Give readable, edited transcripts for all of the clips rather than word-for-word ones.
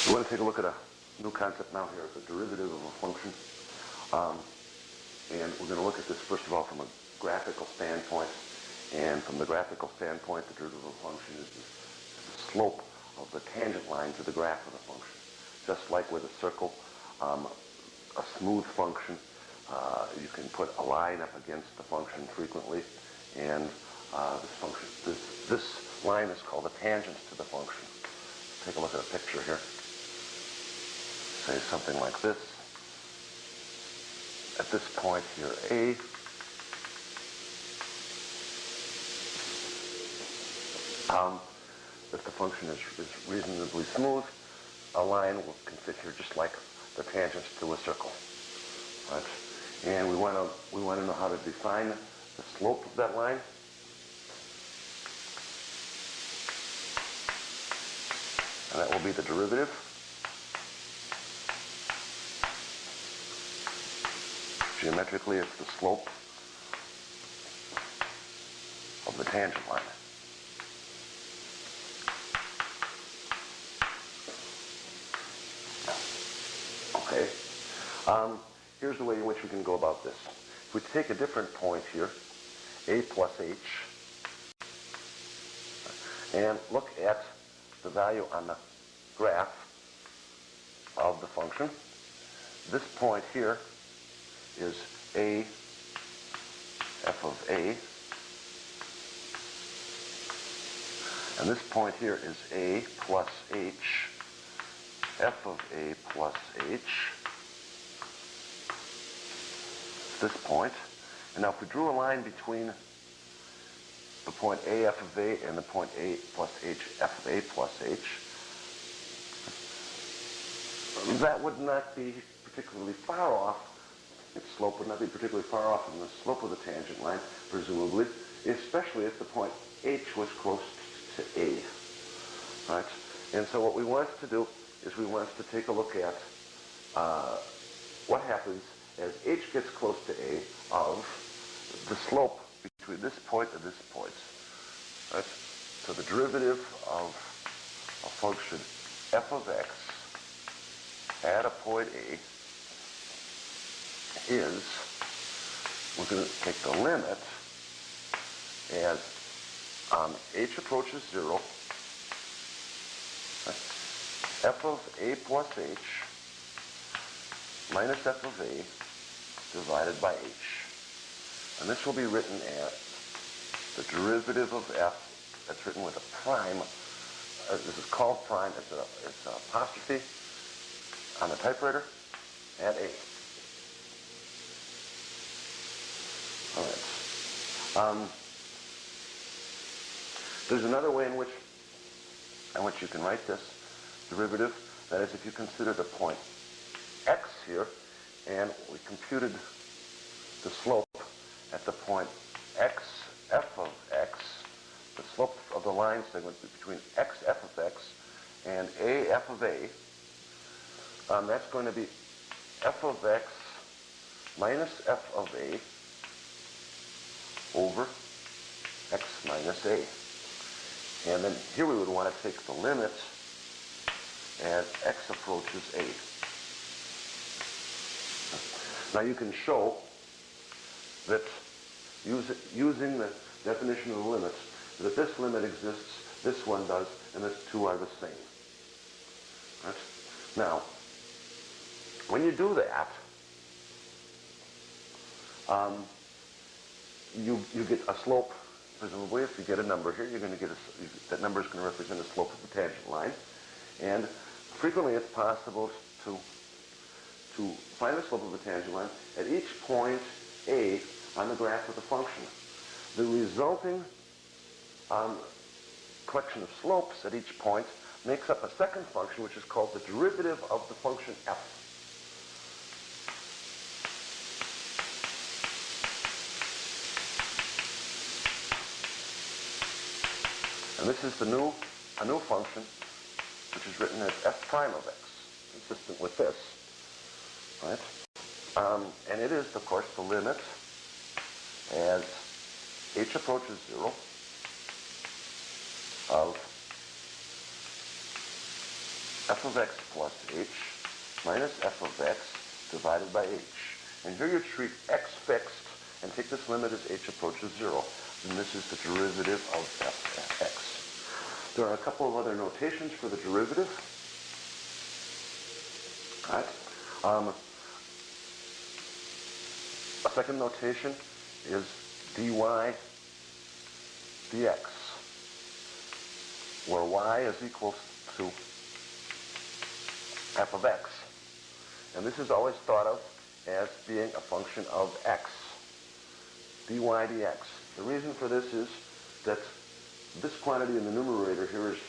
We want to take a look at a new concept now here, the derivative of a function. And we're going to look at this first of all from a graphical standpoint. And from the graphical standpoint, the derivative of a function is the slope of the tangent line to the graph of the function. Just like with a circle, a smooth function, you can put a line up against the function frequently, and this line is called the tangents to the function. Take a look at a picture here. Say something like this. At this point here, A, if the function is reasonably smooth, a line can fit here just like the tangents to a circle. Right? And we want to know how to define the slope of that line. And that will be the derivative. Geometrically, it's the slope of the tangent line. Okay. Here's the way in which we can go about this. If we take a different point here, A plus H, and look at the value on the graph of the function. This point here is A, f of A, and this point here is A plus H, f of A plus H, this point. And now if we drew a line between the point A f of A and the point A plus H f of A plus H, that would not be particularly far off. Its slope would not be particularly far off from the slope of the tangent line, presumably, especially if the point H was close to A. Right? And so what we want to do is we want to take a look at what happens as H gets close to A of the slope between this point and this point. Right? So the derivative of a function f of x at a point A is, we're going to take the limit as H approaches 0, right? F of A plus H minus f of A divided by H. And this will be written as the derivative of f, that's written with a prime. This is called prime. It's an apostrophe on the typewriter at A. All right. There's another way in which you can write this derivative. That is, if you consider the point x here, and we computed the slope at the point x f of x, the slope of the line segment between x f of x and a f of A, that's going to be f of x minus f of A over x minus A. And then here we would want to take the limit as x approaches A. Now you can show that using the definition of the limits, that this limit exists, this one does, and the two are the same. Right? Now, when you do that, you get a slope. Presumably, if you get a number here, you're going to get that number is going to represent the slope of the tangent line. And frequently, it's possible to find the slope of the tangent line at each point A on the graph of the function. The resulting collection of slopes at each point makes up a second function, which is called the derivative of the function f. And this is a new function, which is written as f prime of x, consistent with this, right? And it is, of course, the limit as h approaches 0 of f of x plus h minus f of x divided by h. And here you treat x fixed and take this limit as h approaches 0. And this is the derivative of f(x). There are a couple of other notations for the derivative. All right. A second notation is dy dx, where y is equal to f of x. And this is always thought of as being a function of x, dy dx. The reason for this is that this quantity in the numerator here is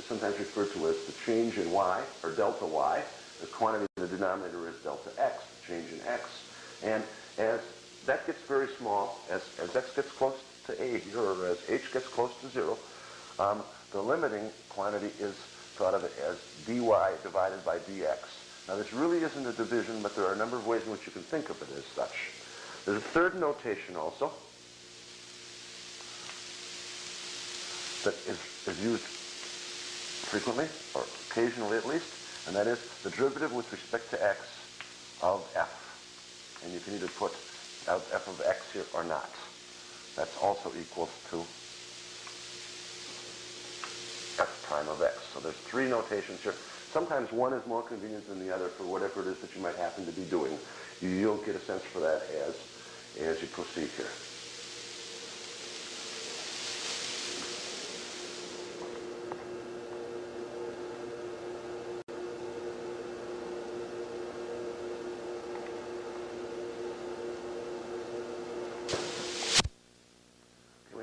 sometimes referred to as the change in y, or delta y. The quantity in the denominator is delta x, the change in x. And as that gets very small, as x gets close to a here, or as h gets close to 0, the limiting quantity is thought of as dy divided by dx. Now this really isn't a division, but there are a number of ways in which you can think of it as such. There's a third notation also that is used frequently, or occasionally at least, and that is the derivative with respect to x of f. And you can either put out f of x here or not. That's also equals to f prime of x. So there's three notations here. Sometimes one is more convenient than the other for whatever it is that you might happen to be doing. You'll get a sense for that as you proceed here.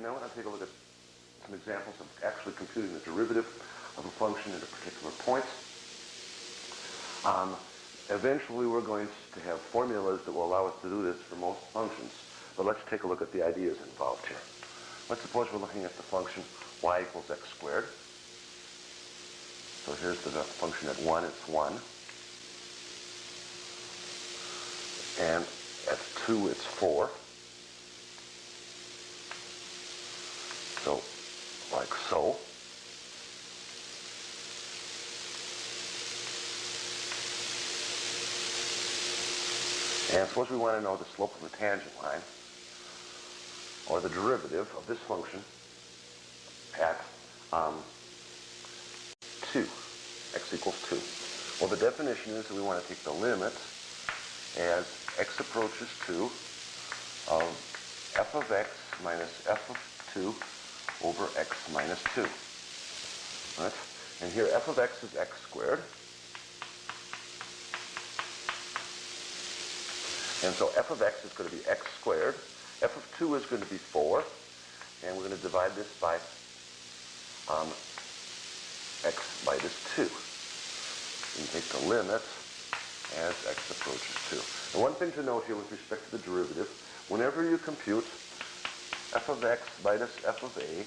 Now I want to take a look at some examples of actually computing the derivative of a function at a particular point. Eventually we're going to have formulas that will allow us to do this for most functions, but let's take a look at the ideas involved here. Let's suppose we're looking at the function y equals x squared. So here's the function at 1, it's 1. And at 2, it's 4. So, like so. And suppose we want to know the slope of the tangent line, or the derivative of this function at 2, x equals 2. Well, the definition is that we want to take the limit as x approaches 2 of f of x minus f of 2 over x minus 2. Right? And here f of x is x squared. And so f of x is going to be x squared. F of 2 is going to be 4. And we're going to divide this by x by this 2. And take the limit as x approaches 2. And one thing to note here with respect to the derivative, whenever you compute f of x minus f of a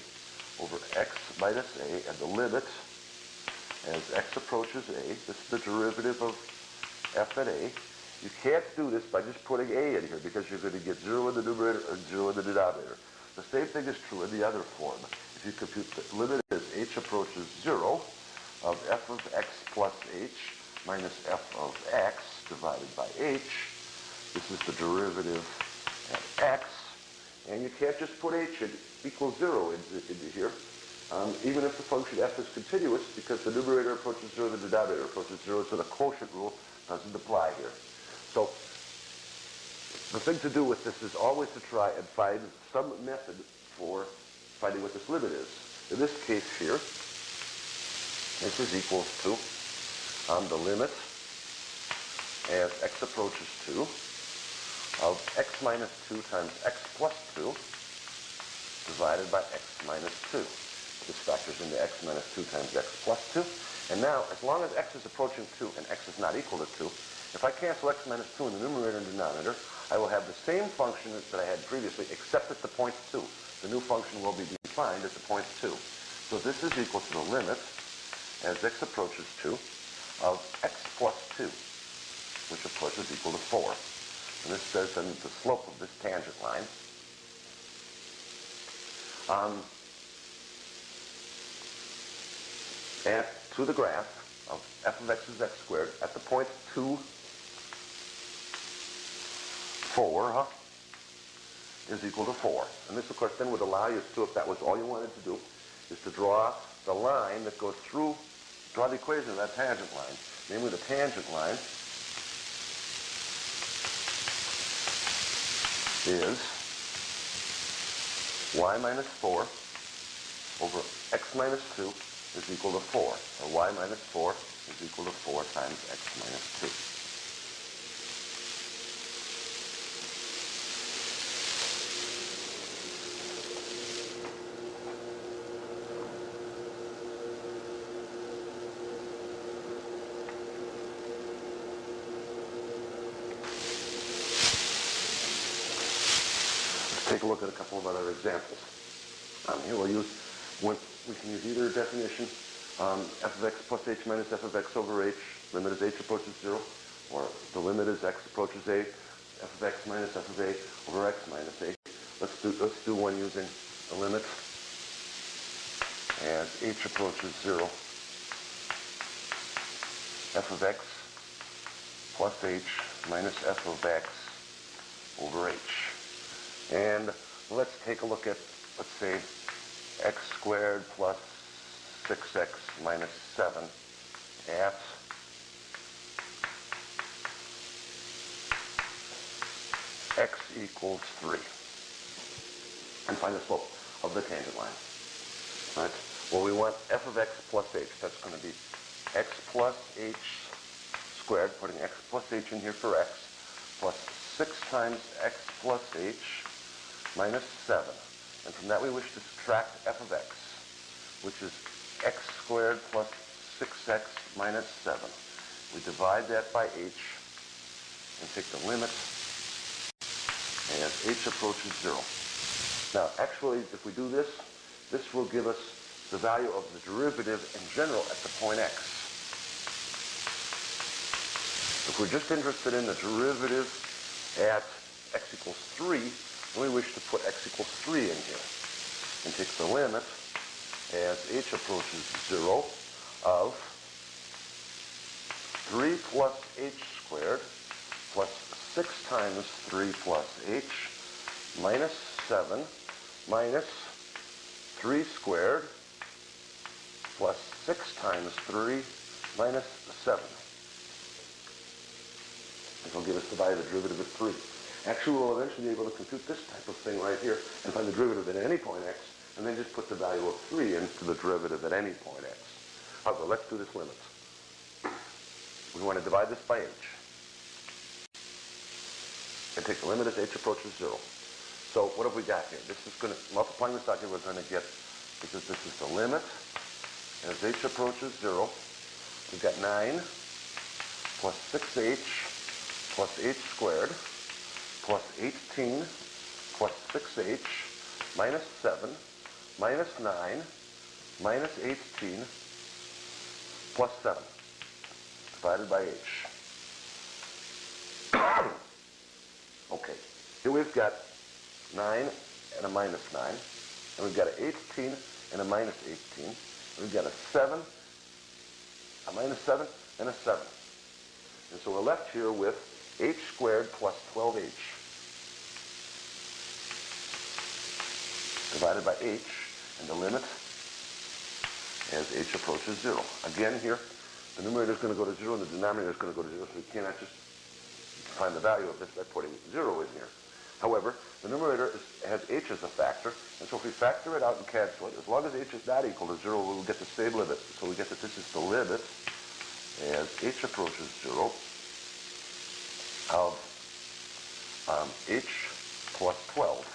over x minus a, and the limit as x approaches a, this is the derivative of f at a. You can't do this by just putting a in here because you're going to get 0 in the numerator or 0 in the denominator. The same thing is true in the other form. If you compute the limit as h approaches 0 of f of x plus h minus f of x divided by h, this is the derivative at x. And you can't just put h in equals 0 into here, even if the function f is continuous, because the numerator approaches 0, the denominator approaches 0, so the quotient rule doesn't apply here. So the thing to do with this is always to try and find some method for finding what this limit is. In this case here, this is equals to the limit as x approaches 2 of x minus 2 times x plus 2 divided by x minus 2. This factors into x minus 2 times x plus 2. And now, as long as x is approaching 2 and x is not equal to 2, if I cancel x minus 2 in the numerator and denominator, I will have the same function that I had previously, except at the point 2. The new function will be defined at the point 2. So this is equal to the limit, as x approaches 2, of x plus 2, which of course is equal to 4. And this says then the slope of this tangent line. And to the graph, of f of x is x squared at the point 2, 4, is equal to 4. And this, of course, then would allow you to, if that was all you wanted to do, is to draw the line that goes through, draw the equation of that tangent line. Namely, the tangent line is y minus 4 over x minus 2 is equal to 4. Or y minus 4 is equal to 4 times x minus 2. Take a look at a couple of other examples. Here we can use either definition, f of x plus h minus f of x over h, limit as h approaches 0, or the limit as x approaches a, f of x minus f of a over x minus a. Let's do one using the limit as h approaches 0, f of x plus h minus f of x over h. And let's take a look at, let's say, x squared plus 6x minus 7 at x equals 3. And find the slope of the tangent line. Right? Well, we want f of x plus h. That's going to be x plus h squared, putting x plus h in here for x, plus 6 times x plus h minus 7. And from that we wish to subtract f of x, which is x squared plus 6x minus 7. We divide that by h and take the limit as h approaches 0. Now, actually, if we do this, this will give us the value of the derivative in general at the point x. If we're just interested in the derivative at x equals 3, then we wish to put x equals 3 in here and take the limit as h approaches 0 of 3 plus h squared plus 6 times 3 plus h minus 7 minus 3 squared plus 6 times 3 minus 7. This will give us the value of the derivative of 3. Actually, we'll eventually be able to compute this type of thing right here and find the derivative at any point x, and then just put the value of 3 into the derivative at any point x. However, let's do this limit. We want to divide this by h and take the limit as h approaches 0. So what have we got here? This is going to, multiplying this out here, we're going to get, because this is the limit as h approaches 0, we've got 9 plus 6h plus h squared plus 18 plus 6h minus 7 minus 9 minus 18 plus 7 divided by h. Okay, here we've got 9 and a minus 9, and we've got an 18 and a minus 18, and we've got a 7, a minus 7, and a 7. And so we're left here with h squared plus 12h divided by h, and the limit as h approaches 0. Again here, the numerator is going to go to 0 and the denominator is going to go to 0, so we cannot just find the value of this by putting 0 in here. However, the numerator has h as a factor, and so if we factor it out and cancel it, as long as h is not equal to 0, we will get the same limit. So we get that this is the limit as h approaches 0 of h plus 12.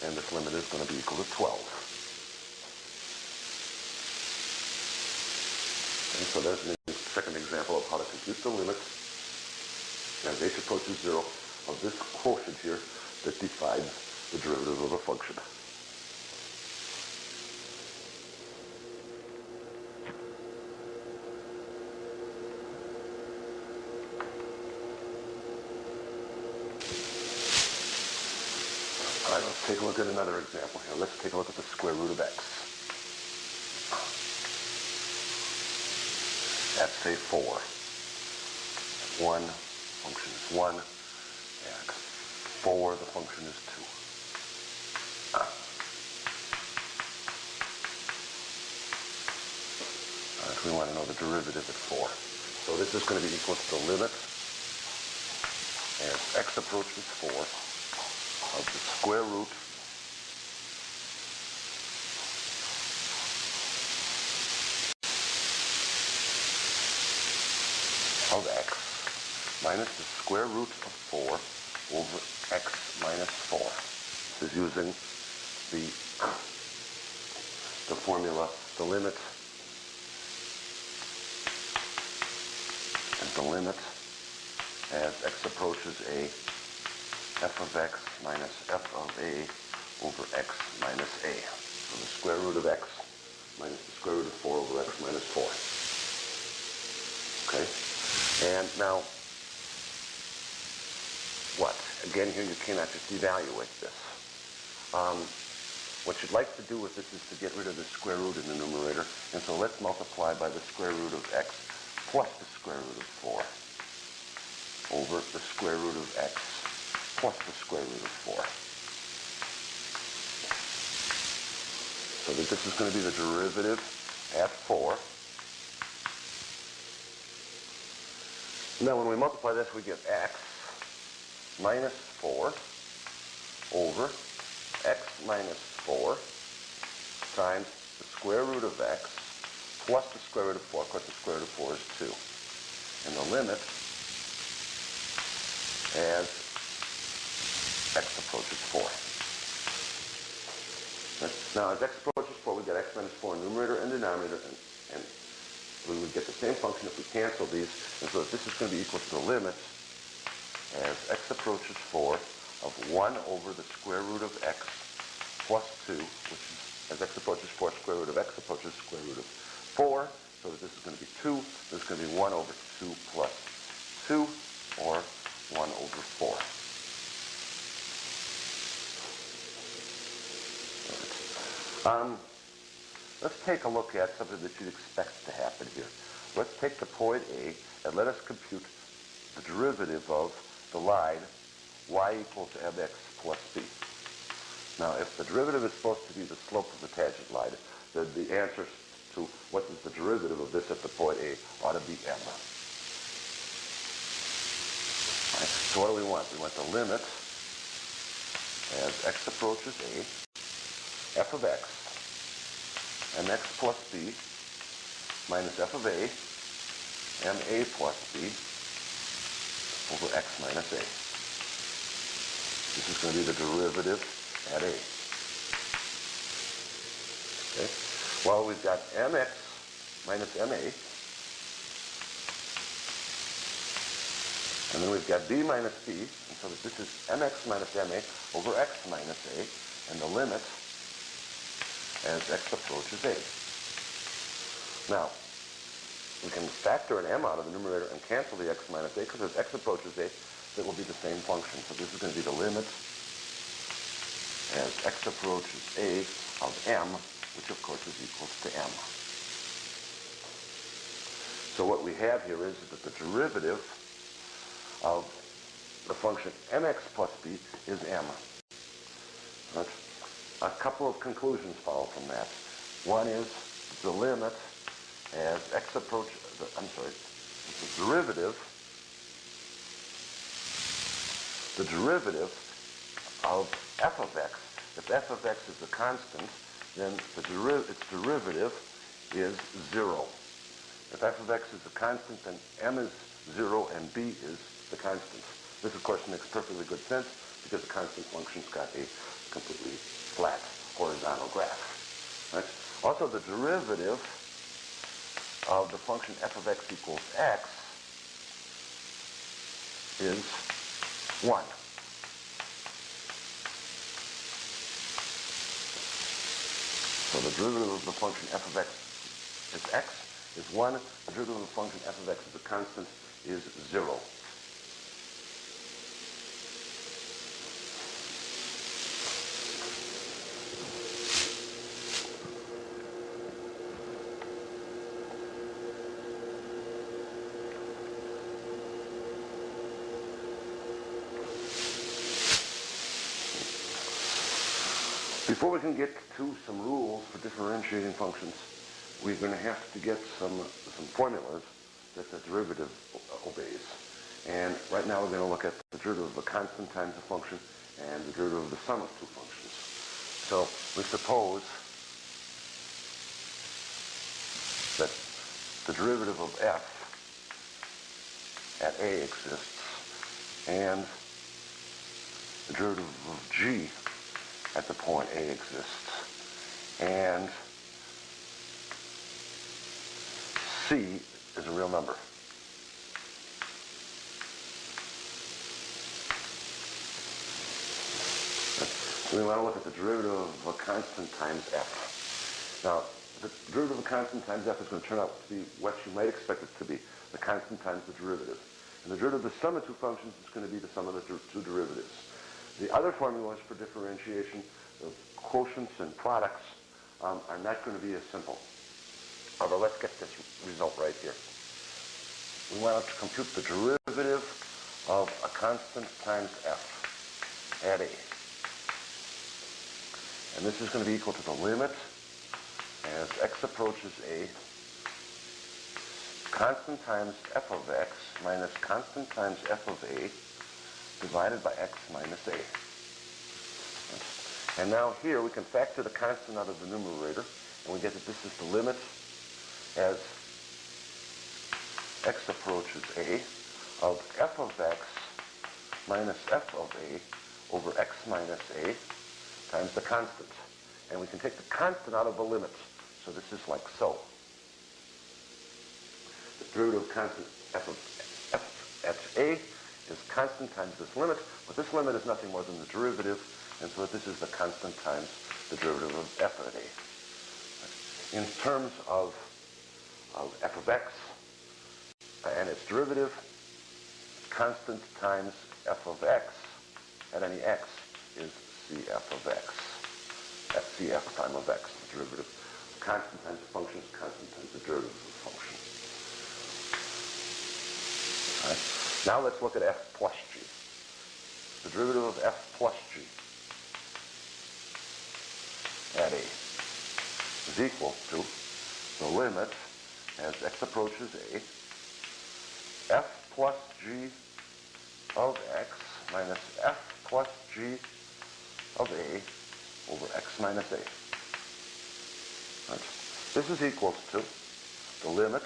And this limit is going to be equal to 12. And so there's a second example of how to compute the limit as h approaches 0 of this quotient here that defines the derivative of a function. All right, let's take a look at another example here. Let's take a look at the square root of x. at, say, 4. 1, function is 1. At 4, the function is 2. We want to know the derivative at 4. So this is going to be equal to the limit as x approaches 4 of the square root of x minus the square root of 4 over x minus 4. This is using the formula, the limit as x approaches a, f of x minus f of a over x minus a. So the square root of x minus the square root of 4 over x minus 4. Okay? And now, what? Again, here you cannot just evaluate this. What you'd like to do with this is to get rid of the square root in the numerator, and so let's multiply by the square root of x plus the square root of 4 over the square root of x plus the square root of 4. So that this is going to be the derivative at 4. Now when we multiply this, we get x minus 4 over x minus 4 times the square root of x plus the square root of 4. Of course, the square root of 4 is 2. And the limit as x approaches 4. Now, as x approaches 4, we get x minus 4 in numerator and denominator, and we would get the same function if we cancel these. And so this is going to be equal to the limit as x approaches 4 of 1 over the square root of x plus 2, which is, as x approaches 4, square root of x approaches square root of 4. So that this is going to be 2. This is going to be 1 over 2 plus 2, or 1 over 4. Let's take a look at something that you'd expect to happen here. Let's take the point A and let us compute the derivative of the line y equals mx plus b. Now, if the derivative is supposed to be the slope of the tangent line, then the answer to what is the derivative of this at the point A ought to be m. Right, so what do we want? We want the limit as x approaches A, f of x, mx plus b, minus f of a, ma plus b, over x minus a. This is going to be the derivative at a. Okay? Well, we've got mx minus ma, and then we've got b minus c, and so that this is mx minus ma over x minus a, and the limit as x approaches a. Now, we can factor an m out of the numerator and cancel the x minus a, because as x approaches a, it will be the same function. So this is going to be the limit as x approaches a of m, which of course is equal to m. So what we have here is that the derivative of the function mx plus b is m. Right? A couple of conclusions follow from that. One is the limit as x approaches, the derivative of f of x. If f of x is a constant, then its derivative is 0. If f of x is a constant, then m is 0 and b is the constant. This, of course, makes perfectly good sense because the constant function's got a completely flat horizontal graph. Right? Also, the derivative of the function f of x equals x is 1. So the derivative of the function f of x is x is 1. The derivative of the function f of x as a constant is 0. Before we can get to some rules for differentiating functions, we're going to have to get some formulas that the derivative obeys. And right now we're going to look at the derivative of a constant times a function and the derivative of the sum of two functions. So we suppose that the derivative of f at a exists and the derivative of g at the point a exists, and c is a real number. So we want to look at the derivative of a constant times f. Now, the derivative of a constant times f is going to turn out to be what you might expect it to be, the constant times the derivative. And the derivative of the sum of two functions is going to be the sum of the two derivatives. The other formulas for differentiation of quotients and products are not going to be as simple. Although let's get this result right here. We want to compute the derivative of a constant times f at a. And this is going to be equal to the limit as x approaches a, constant times f of x minus constant times f of a divided by x minus a. And now here we can factor the constant out of the numerator, and we get that this is the limit as x approaches a of f of x minus f of a over x minus a times the constant. And we can take the constant out of the limit. So this is like so. The derivative of constant f of f at a is constant times this limit, but this limit is nothing more than the derivative, and so this is the constant times the derivative of f at a. In terms of f of x and its derivative, constant times f of x at any x is cf of x. That's cf prime of x, the derivative. Constant times the function is constant times the derivative of the function. All right. Now let's look at f plus g. The derivative of f plus g at a is equal to the limit as x approaches a, f plus g of x minus f plus g of a over x minus a. Right. This is equal to the limit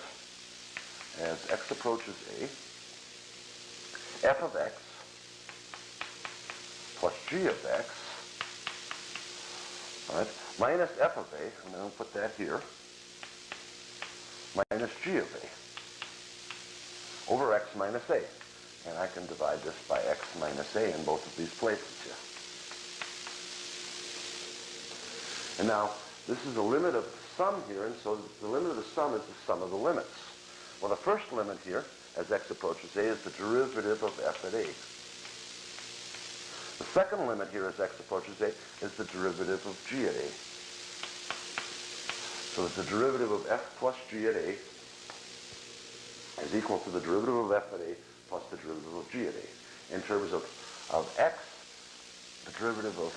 as x approaches a, f of x plus g of x, right, minus f of a, and then we'll put that here, minus g of a over x minus a. And I can divide this by x minus a in both of these places here. And now, this is the limit of the sum here, and so the limit of the sum is the sum of the limits. Well, the first limit here, as x approaches a, is the derivative of f at a. The second limit here, as x approaches a, is the derivative of g at a. So the derivative of f plus g at a is equal to the derivative of f at a plus the derivative of g at a. In terms of x, the derivative of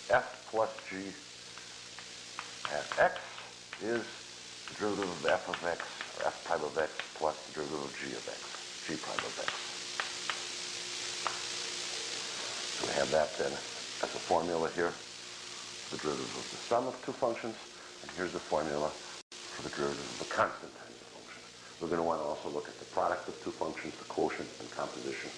f plus g at x is the derivative of f of x, or f prime of x, plus the derivative of g of x, g prime of x. So we have that then as a formula here for the derivative of the sum of two functions, and here's the formula for the derivative of the constant times the function. We're going to want to also look at the product of two functions, the quotient and composition.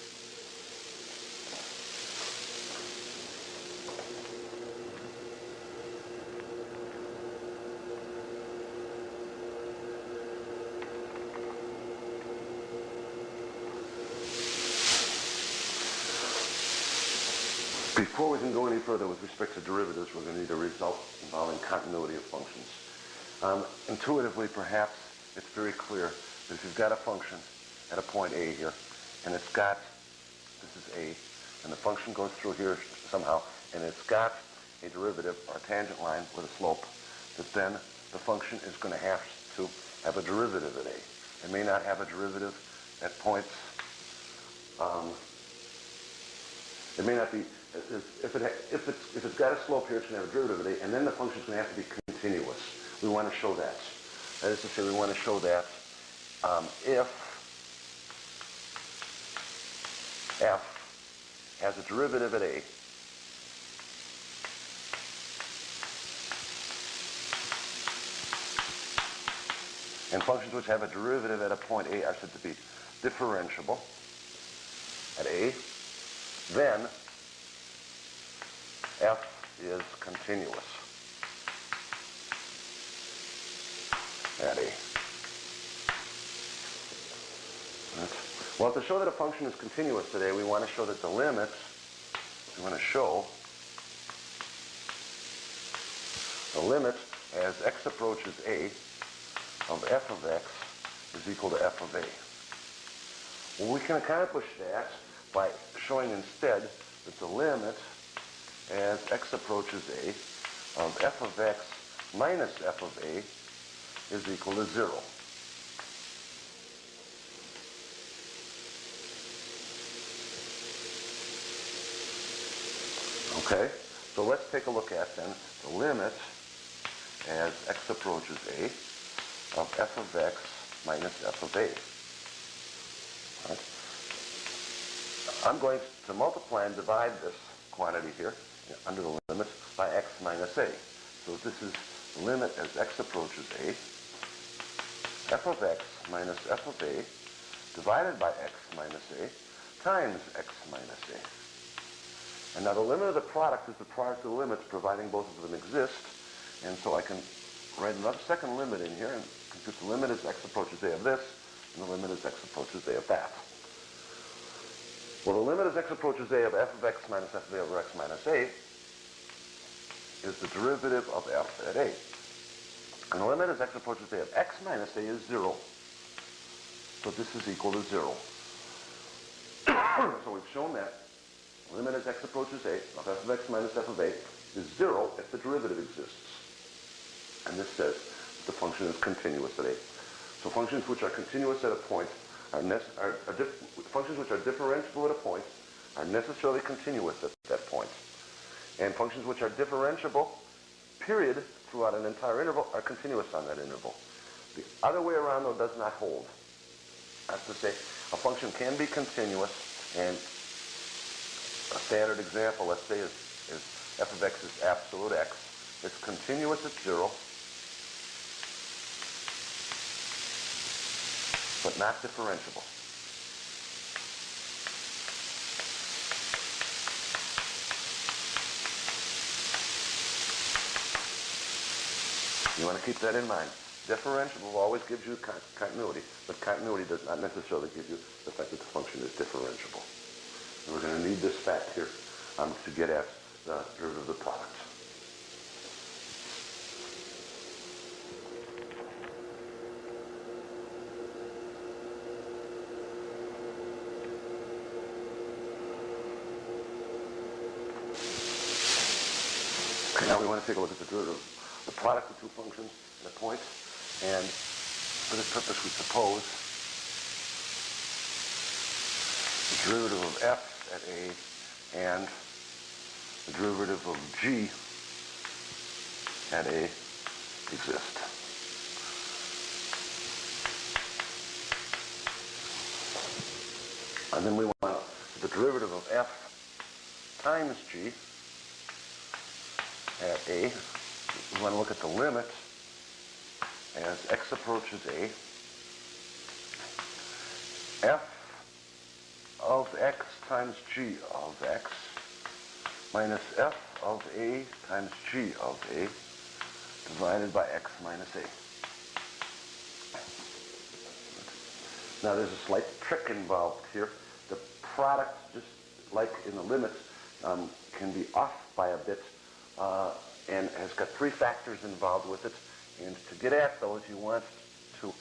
Before we can go any further with respect to derivatives, we're going to need a result involving continuity of functions. Intuitively, perhaps, it's very clear that if you've got a function at a point A here, and it's got, this is A, and the function goes through here somehow, and it's got a derivative or a tangent line with a slope, that then the function is going to have a derivative at A. It may not have a derivative at points, it may not be if it's got a slope here, it's going to have a derivative of a, and then the function is going to have to be continuous. We want to show that. That is to say, we want to show that if f has a derivative at a, and functions which have a derivative at a point a are said to be differentiable at a, then f is continuous at a. Right. Well, to show that a function is continuous today, we want to show that the limits, we want to show the limit as x approaches a of f of x is equal to f of a. Well, we can accomplish that by showing instead that the limit as x approaches a of f of x minus f of a is equal to 0. Okay, so let's take a look at then the limit as x approaches a of f of x minus f of a. Right. I'm going to multiply and divide this quantity here under the limit by x minus a. So this is the limit as x approaches a, f of x minus f of a divided by x minus a times x minus a. And now the limit of the product is the product of the limits providing both of them exist. And so I can write another second limit in here and compute the limit as x approaches a of this and the limit as x approaches a of that. Well, the limit as x approaches a of f of x minus f of a over x minus a is the derivative of f at a. And the limit as x approaches a of x minus a is 0. So this is equal to 0. So we've shown that the limit as x approaches a of f of x minus f of a is 0 if the derivative exists. And this says that the function is continuous at a. So functions which are continuous at a point functions which are differentiable at a point are necessarily continuous at that point. And functions which are differentiable, period, throughout an entire interval are continuous on that interval. The other way around, though, does not hold. That's to say, a function can be continuous, and a standard example, let's say, is f of x is absolute x. It's continuous at 0, but not differentiable. You want to keep that in mind. Differentiable always gives you continuity, but continuity does not necessarily give you the fact that the function is differentiable. And we're going to need this fact here to get at the derivative of the product. Okay, now we want to take a look at the derivative, the product of two functions at a point, and for this purpose we suppose the derivative of f at a and the derivative of g at a exist. And then we want the derivative of f times g at a. We want to look at the limit as x approaches a. F of x times g of x minus f of a times g of a divided by x minus a. Now there's a slight trick involved here. The product, just like in the limits, can be off by a bit and has got three factors involved with it. And to get at those, you want to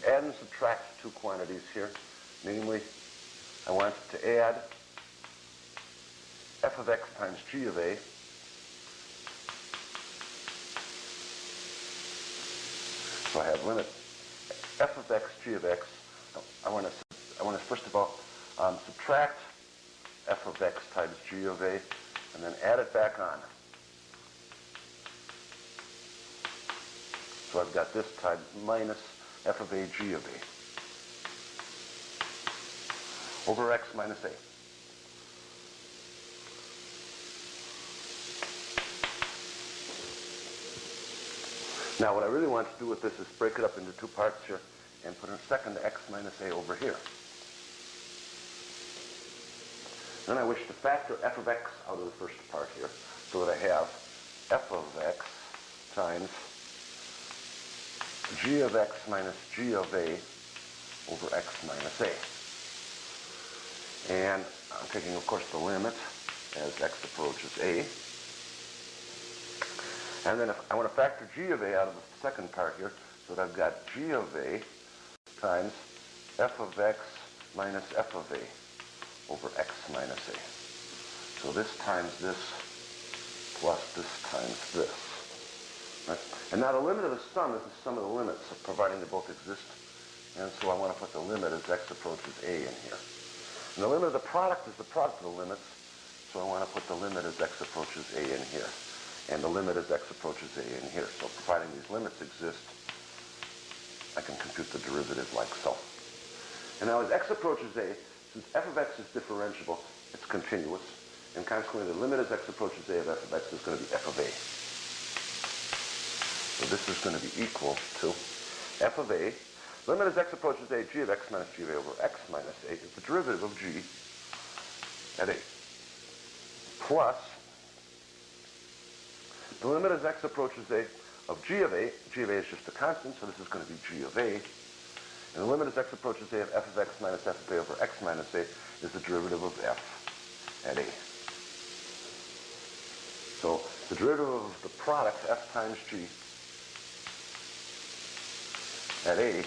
add and subtract two quantities here. Namely, I want to add f of x times g of a so I have limit f of x, g of x. I want to first of all subtract f of x times g of a, and then add it back on. So I've got this times minus f of a g of a over x minus a. Now what I really want to do with this is break it up into two parts here and put a second x minus a over here. Then I wish to factor f of x out of the first part here, so that I have f of x times g of x minus g of a over x minus a. And I'm taking, of course, the limit as x approaches a. And then if I want to factor g of a out of the second part here, so that I've got g of a times f of x minus f of a over x minus a. So this times this plus this times this. Right? And now the limit of the sum is the sum of the limits, providing they both exist. And so I want to put the limit as x approaches a in here. And the limit of the product is the product of the limits, so I want to put the limit as x approaches a in here. And the limit as x approaches a in here. So providing these limits exist, I can compute the derivative like so. And now as x approaches a, since f of x is differentiable, it's continuous, and consequently the limit as x approaches a of f of x is going to be f of a. So this is going to be equal to f of a, limit as x approaches a, g of x minus g of a over x minus a is the derivative of g at a, plus the limit as x approaches a of g of a is just a constant, so this is going to be g of a, and the limit as x approaches a of f of x minus f of a over x minus a is the derivative of f at a. So the derivative of the product, f times g at a,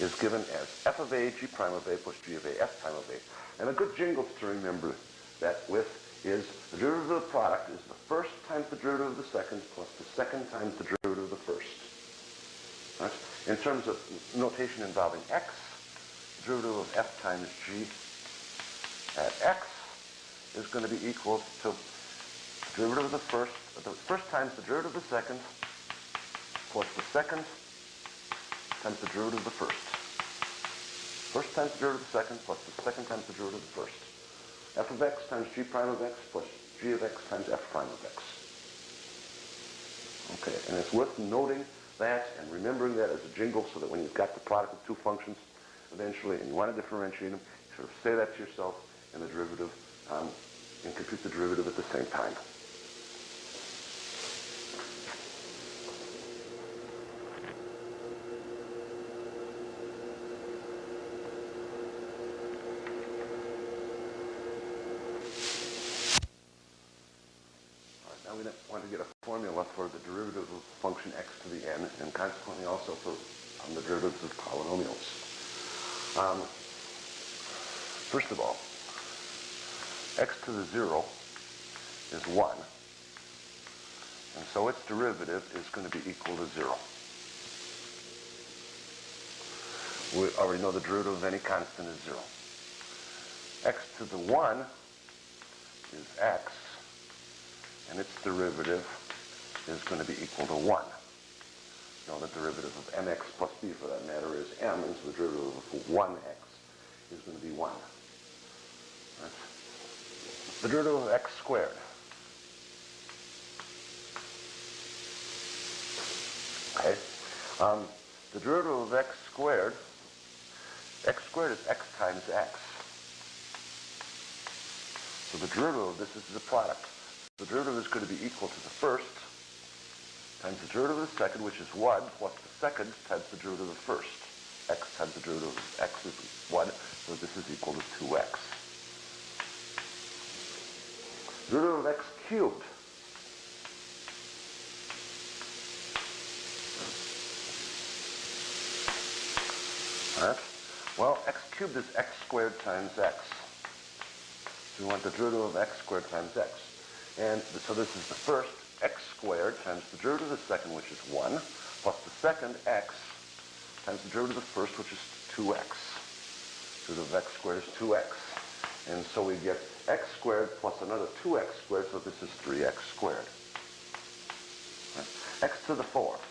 is given as f of a, g prime of a plus g of a, f prime of a. And a good jingle to remember that with is the derivative of the product is the first times the derivative of the second plus the second times the derivative of the first. Right? In terms of notation involving x, the derivative of f times g at x is going to be equal to the derivative of the first times the derivative of the second plus the second times the derivative of the first. First times the derivative of the second plus the second times the derivative of the first. F of x times g prime of x plus g of x times f prime of x. Okay, and it's worth noting that and remembering that as a jingle so that when you've got the product of two functions eventually and you want to differentiate them, you sort of say that to yourself and the derivative and compute the derivative at the same time. Now we want to get a formula for the derivative of function x to the n, and consequently also for the derivatives of polynomials. First of all, x to the 0 is 1, and so its derivative is going to be equal to 0. We already know the derivative of any constant is 0. X to the 1 is x, and its derivative is going to be equal to 1. Now the derivative of mx plus b for that matter is m, and so the derivative of 1x is going to be 1. Right? The derivative of x squared. Okay. The derivative of x squared is x times x. So the derivative of this is the product. The derivative is going to be equal to the first times the derivative of the second, which is 1, plus the second times the derivative of the first. X times the derivative of x is 1, so this is equal to 2x. Derivative of x cubed. All right. Well, x cubed is x squared times x. So we want the derivative of x squared times x. And so this is the first x squared times the derivative of the second, which is 1, plus the second x times the derivative of the first, which is 2x. Derivative of x squared is 2x. And so we get x squared plus another 2x squared, so this is 3x squared. Right? X to the fourth.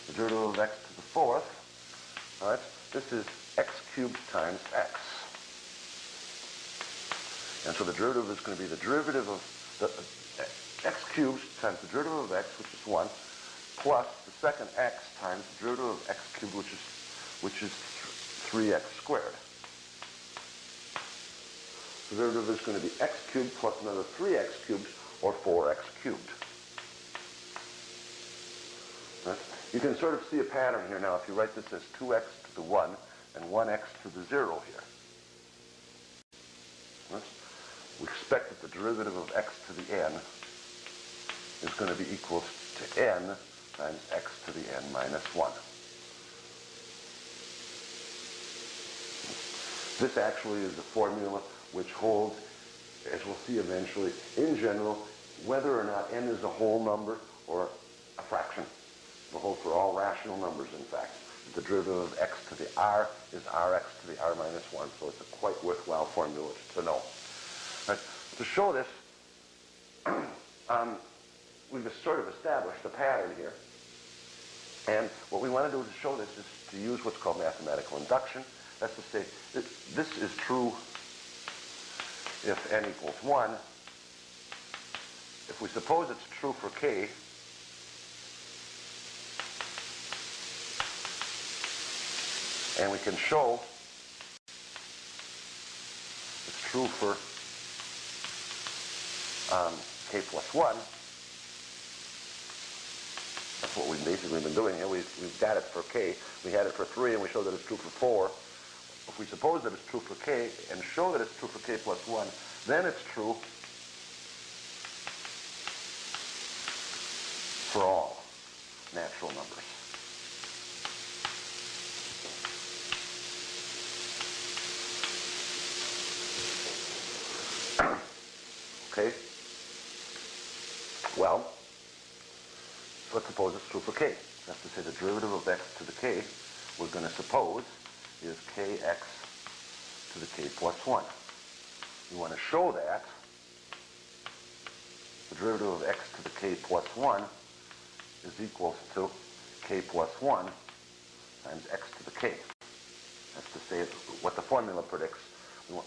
The derivative of x to the fourth, all right, this is x cubed times x. And so the derivative is going to be the derivative of the x cubed times the derivative of x, which is 1, plus the second x times the derivative of x cubed, which is 3x squared. The derivative is going to be x cubed plus another 3x cubed, or 4x cubed. Right? You can sort of see a pattern here now if you write this as 2x to the 1 and 1x to the 0 here. Right? We expect that the derivative of x to the n is going to be equal to n times x to the n minus 1. This actually is the formula which holds, as we'll see eventually, in general, whether or not n is a whole number or a fraction. It will hold for all rational numbers, in fact. The derivative of x to the r is rx to the r minus 1, so it's a quite worthwhile formula to know. Right. To show this, we've sort of established a pattern here. And what we want to do to show this is to use what's called mathematical induction. That's to say, this is true if n equals 1. If we suppose it's true for k, and we can show it's true for k plus 1. That's what we've basically been doing here. We've got it for k. We had it for 3, and we showed that it's true for 4. If we suppose that it's true for k and show that it's true for k plus 1, then it's true for all natural numbers. Okay? Well, let's suppose it's true for k. That's to say the derivative of x to the k, we're going to suppose, is kx to the k plus 1. We want to show that the derivative of x to the k plus 1 is equal to k plus 1 times x to the k. That's to say what the formula predicts.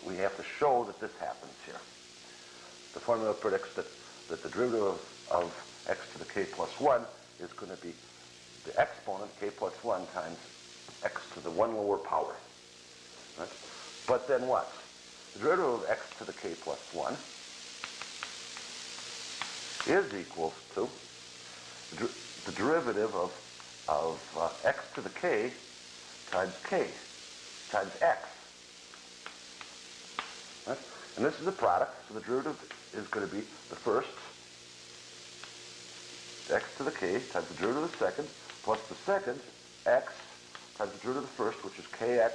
We have to show that this happens here. The formula predicts that the derivative of x to the k plus 1 is going to be the exponent k plus 1 times x to the 1 lower power. Right? But then what? The derivative of x to the k plus 1 is equal to the derivative of x to the k times x. Right? And this is a product, so the derivative is going to be the first, x to the k times the derivative of the second, plus the second, x times the derivative of the first, which is kx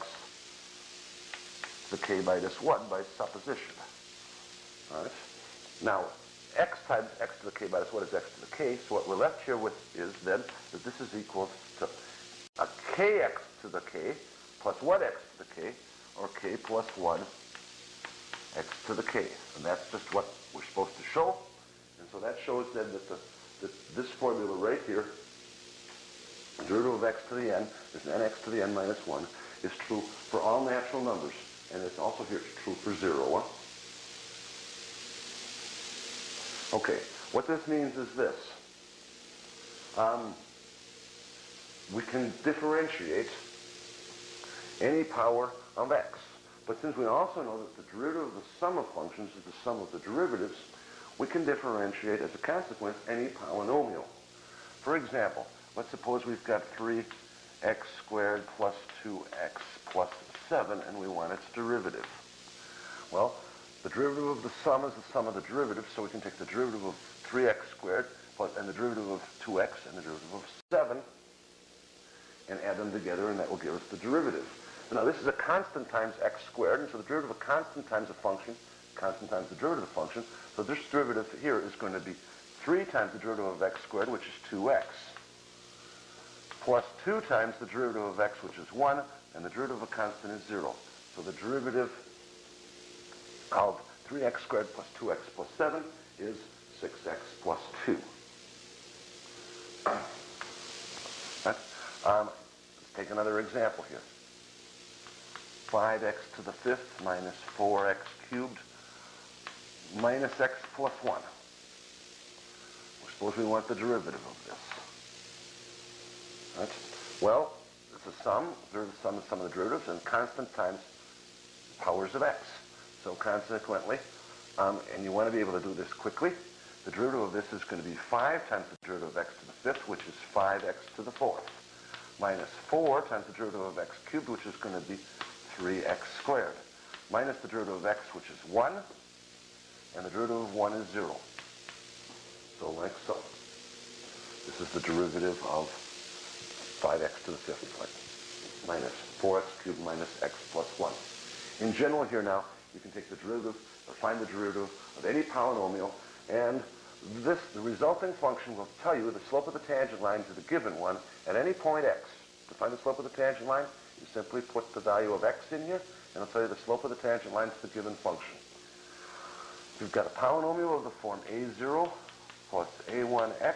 to the k minus 1 by supposition. All right? Now, x times x to the k minus 1 is x to the k, so what we're left here with is then that this is equal to a kx to the k plus 1x to the k, or k plus 1 x to the k. And that's just what we're supposed to show. And so that shows then that this formula right here, the derivative of x to the n is nx to the n minus 1, is true for all natural numbers. And it's also here true for 0. Okay, what this means is this. We can differentiate any power of x. But since we also know that the derivative of the sum of functions is the sum of the derivatives, we can differentiate, as a consequence, any polynomial. For example, let's suppose we've got 3x squared plus 2x plus 7, and we want its derivative. Well, the derivative of the sum is the sum of the derivatives, so we can take the derivative of 3x squared and the derivative of 2x and the derivative of 7 and add them together, and that will give us the derivative. Now, this is a constant times x squared, and so the derivative of a constant times a function, constant times the derivative of a function, so this derivative here is going to be 3 times the derivative of x squared, which is 2x, plus 2 times the derivative of x, which is 1, and the derivative of a constant is 0. So the derivative of 3x squared plus 2x plus 7 is 6x plus 2. Right? Let's take another example here. 5x to the 5th minus 4x cubed minus x plus 1. Well, suppose we want the derivative of this. Right? Well, it's a sum. Observe the sum of the derivatives, and constant times powers of x. So consequently, and you want to be able to do this quickly, the derivative of this is going to be 5 times the derivative of x to the 5th, which is 5x to the 4th, minus 4 times the derivative of x cubed, which is going to be 3x squared, minus the derivative of x, which is 1, and the derivative of 1 is 0. So like so. This is the derivative of 5x to the 5th, right? Minus 4x cubed minus x plus 1. In general here now, you can take the derivative or find the derivative of any polynomial, and the resulting function will tell you the slope of the tangent line to the given one at any point x. To find the slope of the tangent line, you simply put the value of x in here, and it'll tell you the slope of the tangent line to the given function. You've got a polynomial of the form a0 plus a1x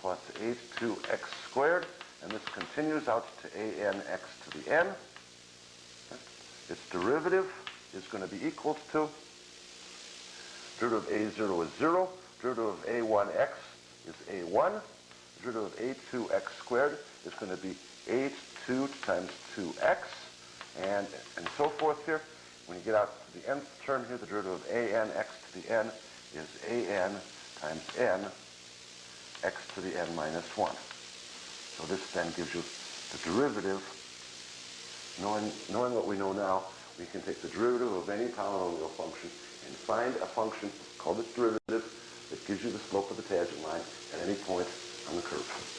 plus a2x squared, and this continues out to anx to the n. Its derivative is going to be equal to derivative of a0 is 0, derivative of a1x is a1, derivative of a2x squared is going to be a2 times 2x, and so forth here. When you get out to the nth term here, the derivative of anx to the n is an times n x to the n minus 1. So this then gives you the derivative. Knowing what we know now, we can take the derivative of any polynomial function and find a function called its derivative that gives you the slope of the tangent line at any point on the curve.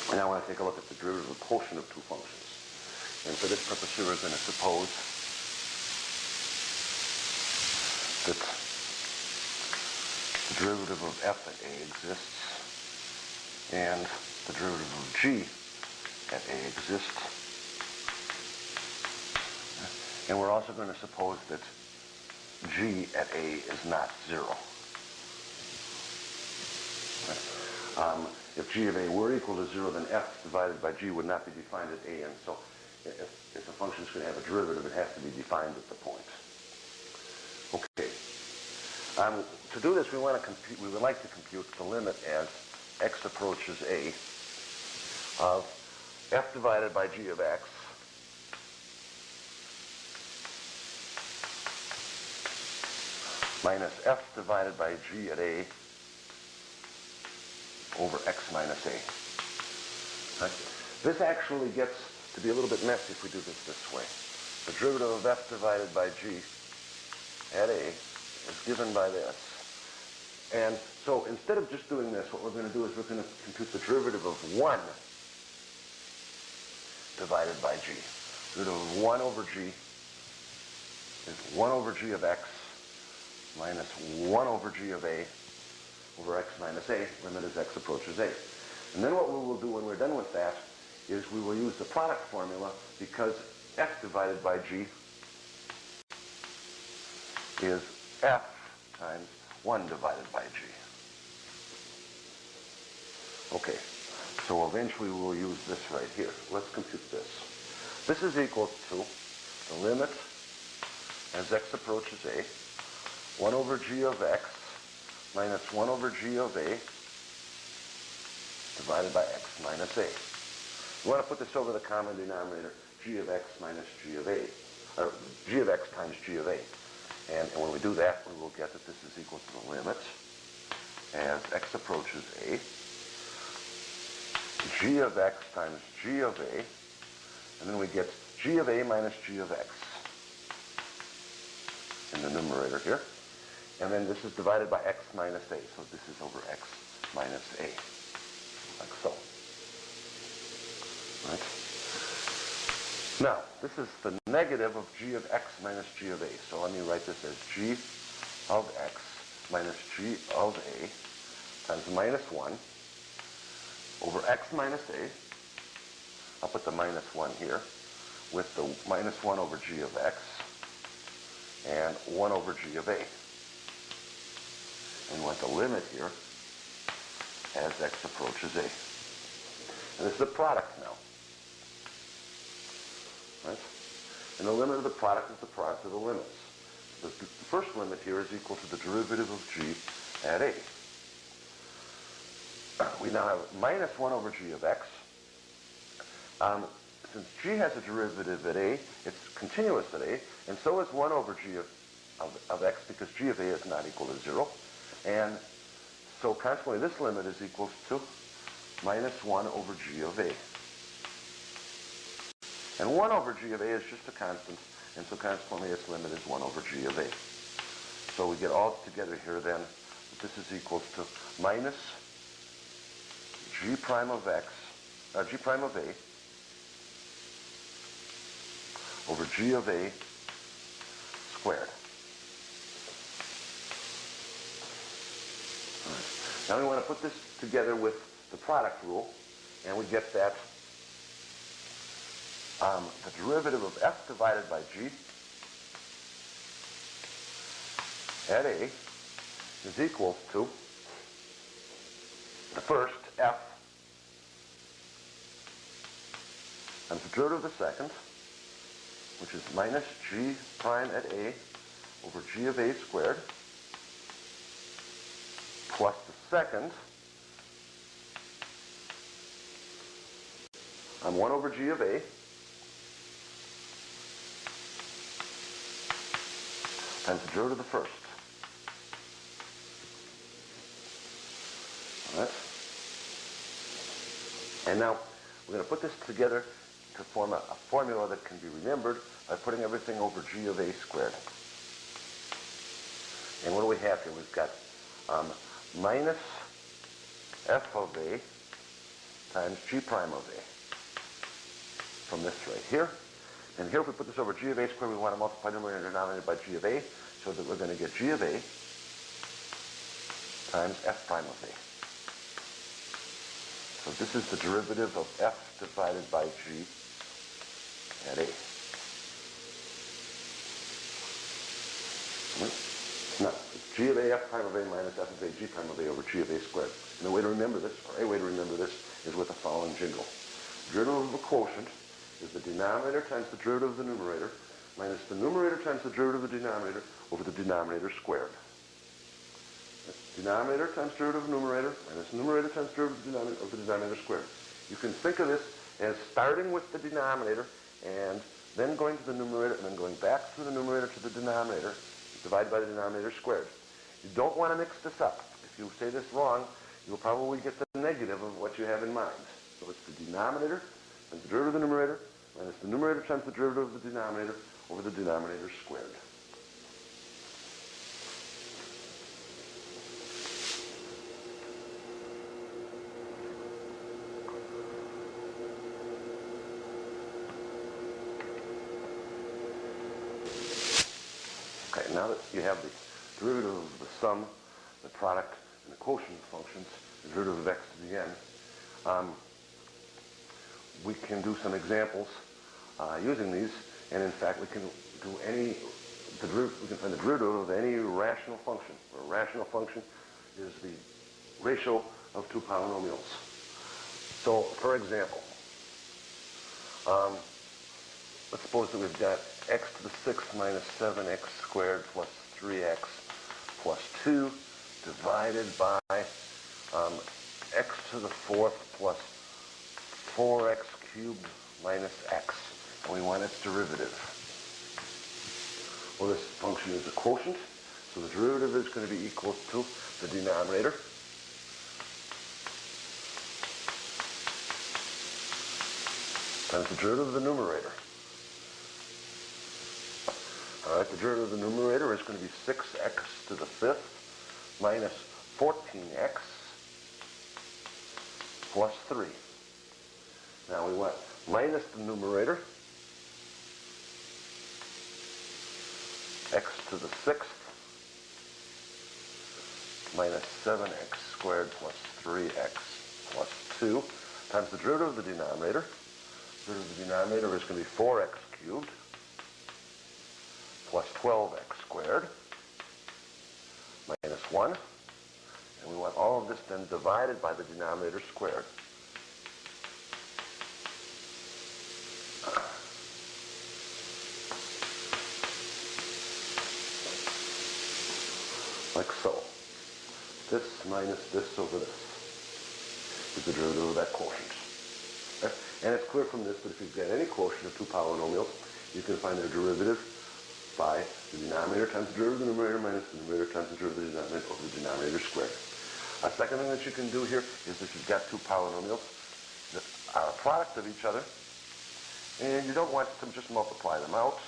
And now I want to take a look at the derivative of the quotient of two functions. And for this purpose here, we're going to suppose that the derivative of f at a exists and the derivative of g at a exists. And we're also going to suppose that g at a is not 0. If g of a were equal to 0, then f divided by g would not be defined at a, and so if a function is going to have a derivative, it has to be defined at the point. Okay. To do this, we would like to compute the limit as x approaches a of f divided by g of x minus f divided by g at a over x minus a. Right? This actually gets to be a little bit messy if we do this way. The derivative of f divided by g at a is given by this. And so instead of just doing this, what we're going to do is we're going to compute the derivative of 1 divided by g. The derivative of 1 over g is 1 over g of x minus 1 over g of a over x minus a, limit as x approaches a. And then what we will do when we're done with that is we will use the product formula, because f divided by g is f times 1 divided by g. Okay, so eventually we'll use this right here. Let's compute this. This is equal to the limit as x approaches a, 1 over g of x minus 1 over g of a divided by x minus a. We want to put this over the common denominator, g of x minus g of a, or g of x times g of a. And when we do that, we will get that this is equal to the limit as x approaches a, g of x times g of a, and then we get g of a minus g of x in the numerator here. And then this is divided by x minus a, so this is over x minus a, like so. Right? Now, this is the negative of g of x minus g of a. So let me write this as g of x minus g of a times minus 1 over x minus a. I'll put the minus 1 here with the minus 1 over g of x and 1 over g of a. And we want the limit here as x approaches a. And this is the product now. Right? And the limit of the product is the product of the limits. The first limit here is equal to the derivative of g at a. We now have minus 1 over g of x. Since g has a derivative at a, it's continuous at a, and so is 1 over g of x, because g of a is not equal to 0. And so consequently, this limit is equal to minus 1 over g of a. And 1 over g of a is just a constant, and so consequently its limit is 1 over g of a. So we get all together here then that this is equal to minus g prime of x, g prime of a over g of a squared. All right. Now we want to put this together with the product rule, and we get that the derivative of f divided by g at a is equal to the first f times the derivative of the second, which is minus g prime at a over g of a squared, plus the second on 1 over g of a times the derivative of the first. All right? And now we're going to put this together to form a formula that can be remembered by putting everything over g of a squared. And what do we have here? We've got minus f of a times g prime of a from this right here. And here if we put this over g of a squared, we want to multiply numerator and denominator by g of a, so that we're going to get g of a times f prime of a. So this is the derivative of f divided by g at a. Now, it's g of a f prime of a minus f of a g prime of a over g of a squared. And the way to remember this, or a way to remember this, is with the following jingle. The derivative of a quotient is the denominator times the derivative of the numerator minus the numerator times the derivative of the denominator over the denominator squared. That's denominator times derivative of numerator minus numerator times derivative of the denominator squared. You can think of this as starting with the denominator and then going to the numerator and then going back through the numerator to the denominator, divided by the denominator squared. You don't want to mix this up. If you say this wrong, you'll probably get the negative of what you have in mind. So it's the denominator times the derivative of the numerator minus the numerator times the derivative of the denominator over the denominator squared. Okay, now that you have the derivative of the sum, the product, and the quotient functions, the derivative of x to the n, we can do some examples using these, and in fact we can do we can find the derivative of any rational function. A rational function is the ratio of two polynomials. So, for example, let's suppose that we've got x to the 6th minus 7x squared plus 3x plus 2 divided by x to the 4th plus 4x cubed minus x, and we want its derivative. Well, this function is a quotient, so the derivative is going to be equal to the denominator times the derivative of the numerator. All right, the derivative of the numerator is going to be 6x to the 5th minus 14x plus 3. Now we want minus the numerator x to the 6th minus 7x squared plus 3x plus 2 times the derivative of the denominator. The derivative of the denominator is going to be 4x cubed plus 12x squared minus 1. And we want all of this then divided by the denominator squared. Like so. This minus this over this is the derivative of that quotient. Okay? And it's clear from this that if you've got any quotient of two polynomials, you can find their derivative by the denominator times the derivative of the numerator minus the numerator times the derivative of the denominator over the denominator squared. A second thing that you can do here is if you've got two polynomials that are a product of each other, and you don't want to just multiply them out,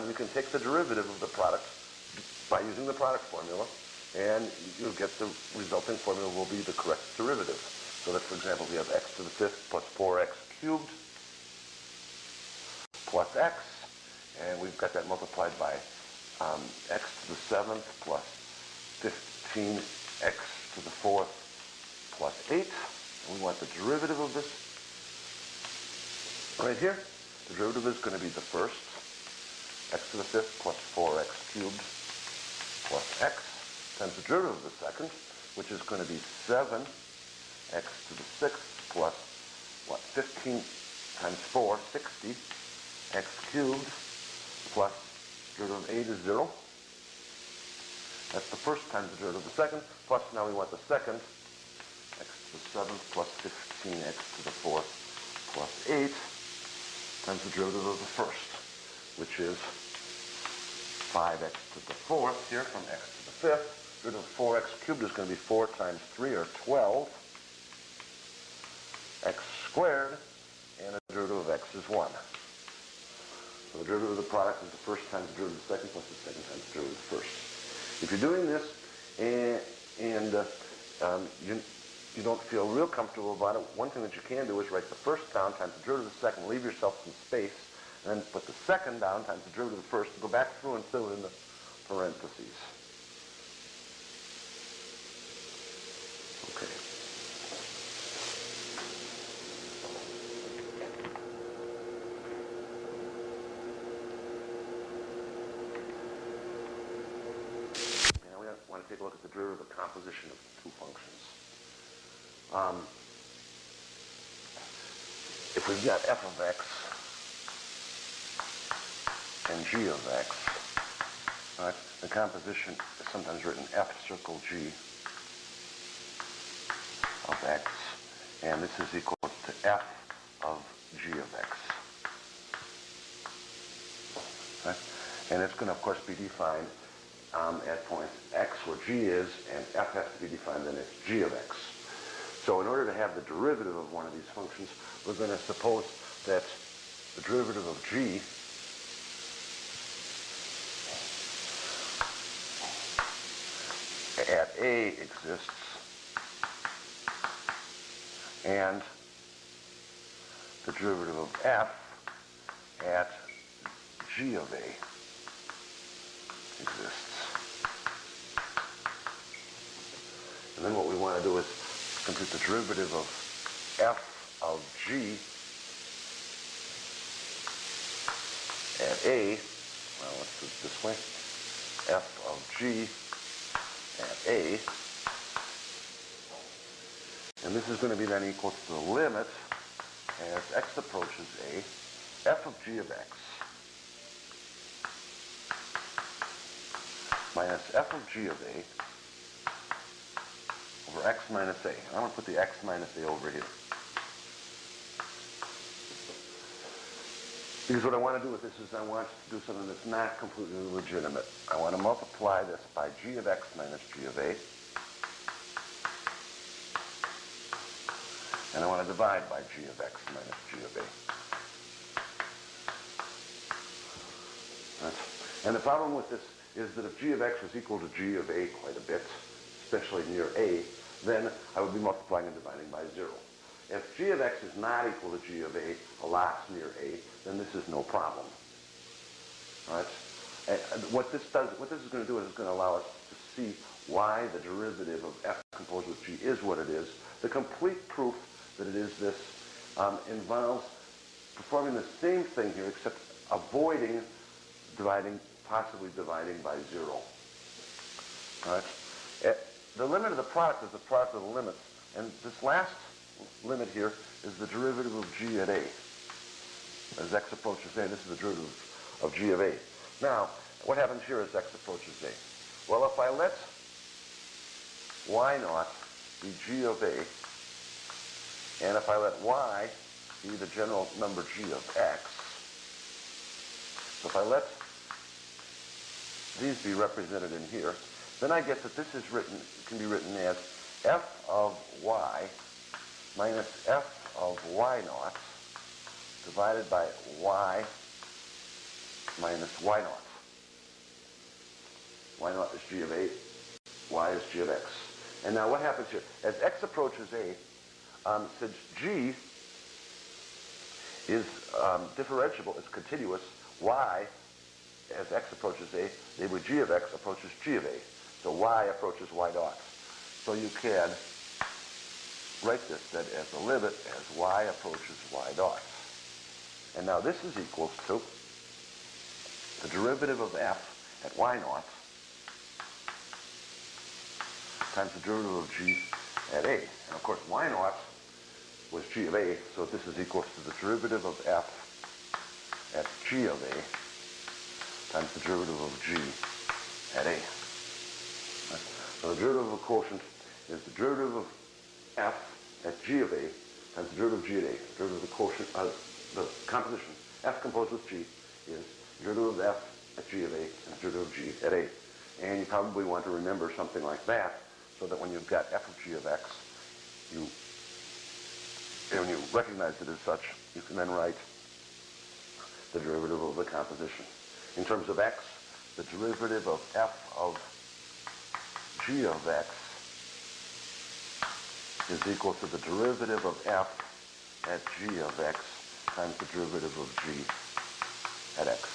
you can take the derivative of the product by using the product formula, and you'll get the resulting formula will be the correct derivative. So that, for example, we have x to the 5th plus 4x cubed plus x, and we've got that multiplied by x to the 7th plus 15x to the 4th plus 8. And we want the derivative of this right here. The derivative is going to be the first, x to the 5th plus 4x cubed plus x times the derivative of the second, which is going to be 7x to the 6th plus, 15 times 4, 60, x cubed plus derivative of 8 is 0. That's the first times the derivative of the second, plus now we want the second, x to the 7th plus 15x to the 4th plus 8 times the derivative of the first, which is 5x to the 4th here from x to the 5th. Derivative of 4x cubed is going to be 4 times 3 or 12. X squared, and the derivative of x is 1. So the derivative of the product is the first times the derivative of the second plus the second times the derivative of the first. If you're doing this and you don't feel real comfortable about it, one thing that you can do is write the first down times the derivative of the second, leave yourself some space, and then put the second down times the derivative of the first, and go back through and fill in the parentheses. Okay. Now we want to take a look at the derivative of the composition of two functions. If we've got f of x and g of x, right, the composition is sometimes written f circle g of x, and this is equal to f of g of x. Right? And it's going to, of course, be defined at points x where g is, and f has to be defined then as g of x. So in order to have the derivative of one of these functions, we're going to suppose that the derivative of g at a exists, and the derivative of f at g of a exists. And then what we want to do is compute the derivative of f of g at a, well, let's do it this way, f of g at a, and this is going to be then equal to the limit as x approaches a, f of g of x minus f of g of a over x minus a. I'm going to put the x minus a over here. Because what I want to do with this is I want to do something that's not completely legitimate. I want to multiply this by g of x minus g of a. And I want to divide by g of x minus g of a. Right? And the problem with this is that if g of x was equal to g of a quite a bit, especially near a, then I would be multiplying and dividing by 0. If g of x is not equal to g of a lot near a, then this is no problem. All right? And what this is going to do is it's going to allow us to see why the derivative of f composed with g is what it is. The complete proof that it is this involves performing the same thing here, except avoiding possibly dividing by 0. All right? The limit of the product is the product of the limits, and this last limit here is the derivative of g at a. As x approaches a, this is the derivative of g of a. Now, what happens here as x approaches a? Well, if I let y naught be g of a, and if I let y be the general number g of x, so if I let these be represented in here, then I get that this is can be written as f of y minus f of y naught divided by y minus y naught. Y naught is g of a, y is g of x. And now what happens here? As x approaches a, since g is differentiable, it's continuous, y, as x approaches a, namely g of x approaches g of a. So y approaches y dot. So you can write this then as the limit as y approaches y dot. And now this is equal to the derivative of f at y naught times the derivative of g at a. And of course y naught was g of a, so this is equal to the derivative of f at g of a times the derivative of g at a. So the derivative of a quotient is the derivative of f at g of a times the derivative of g at a. The derivative of the quotient, the composition, f composed with g, is the derivative of f at g of a and the derivative of g at a. And you probably want to remember something like that, so that when you've got f of g of x, when you recognize it as such, you can then write the derivative of the composition. In terms of x, the derivative of f of g of x is equal to the derivative of f at g of x times the derivative of g at x.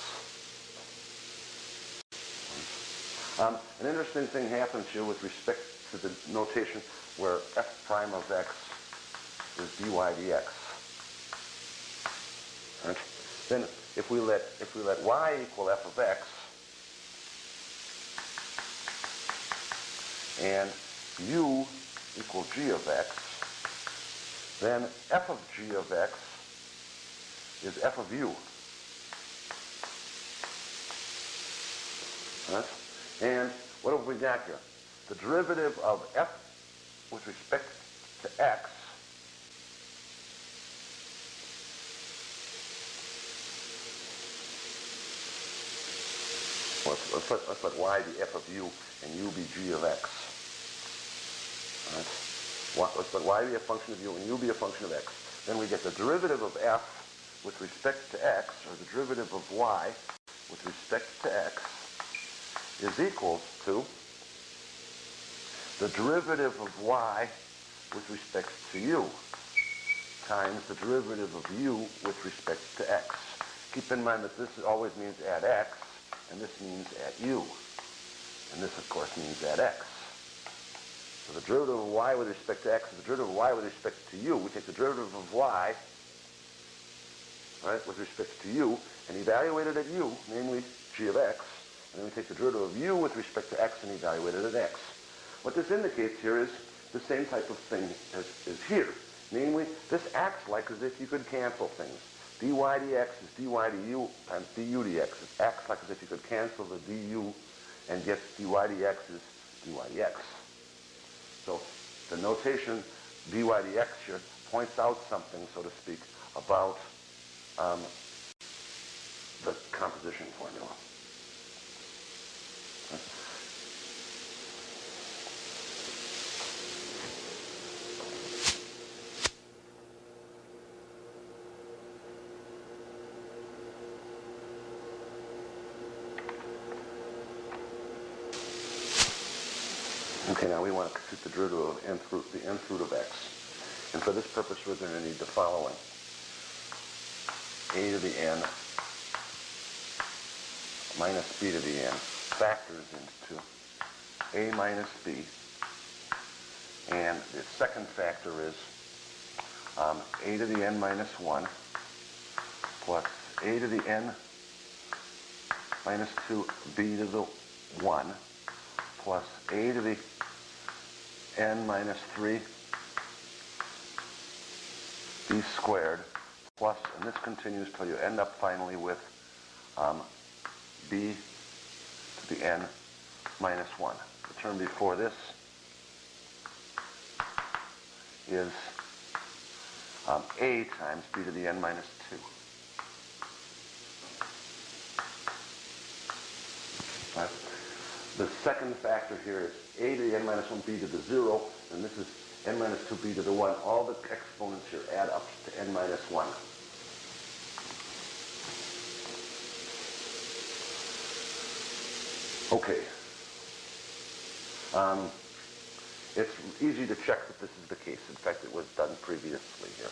An interesting thing happens here with respect to the notation where f prime of x is dy dx. Right? Then if we let y equal f of x and u equal g of x, then f of g of x is f of u. Right? And what have we got here? The derivative of f with respect to x let's let y be f of u and u be g of x. Right? Let's let y be a function of u and u be a function of x. Then we get the derivative of f with respect to x, or the derivative of y with respect to x, is equal to the derivative of y with respect to u times the derivative of u with respect to x. Keep in mind that this always means at x, and this means at u. And this, of course, means at x. So the derivative of y with respect to x is the derivative of y with respect to u. We take the derivative of y, right, with respect to u, and evaluate it at u, namely g of x. And then we take the derivative of u with respect to x and evaluate it at x. What this indicates here is the same type of thing as is here. Namely, this acts like as if you could cancel things. dy dx is dy du times du dx. It acts like as if you could cancel the du and get dy dx is dy dx. So the notation dy dx here points out something, so to speak, about the composition formula. Okay, now we want to compute the derivative of the nth root of x. And for for this purpose, we're going to need the following. A to the n minus b to the n factors into a minus b. And the second factor is a to the n minus 1 plus a to the n minus 2 b to the 1 plus a to the n minus 3 b squared plus, and this continues till you end up finally with b to the n minus 1. The term before this is a times b to the n minus 2. Right. The second factor here is a to the n minus 1 b to the 0, and this is n minus 2b to the 1. All the exponents here add up to n minus 1. Okay. It's easy to check that this is the case. In fact, it was done previously here.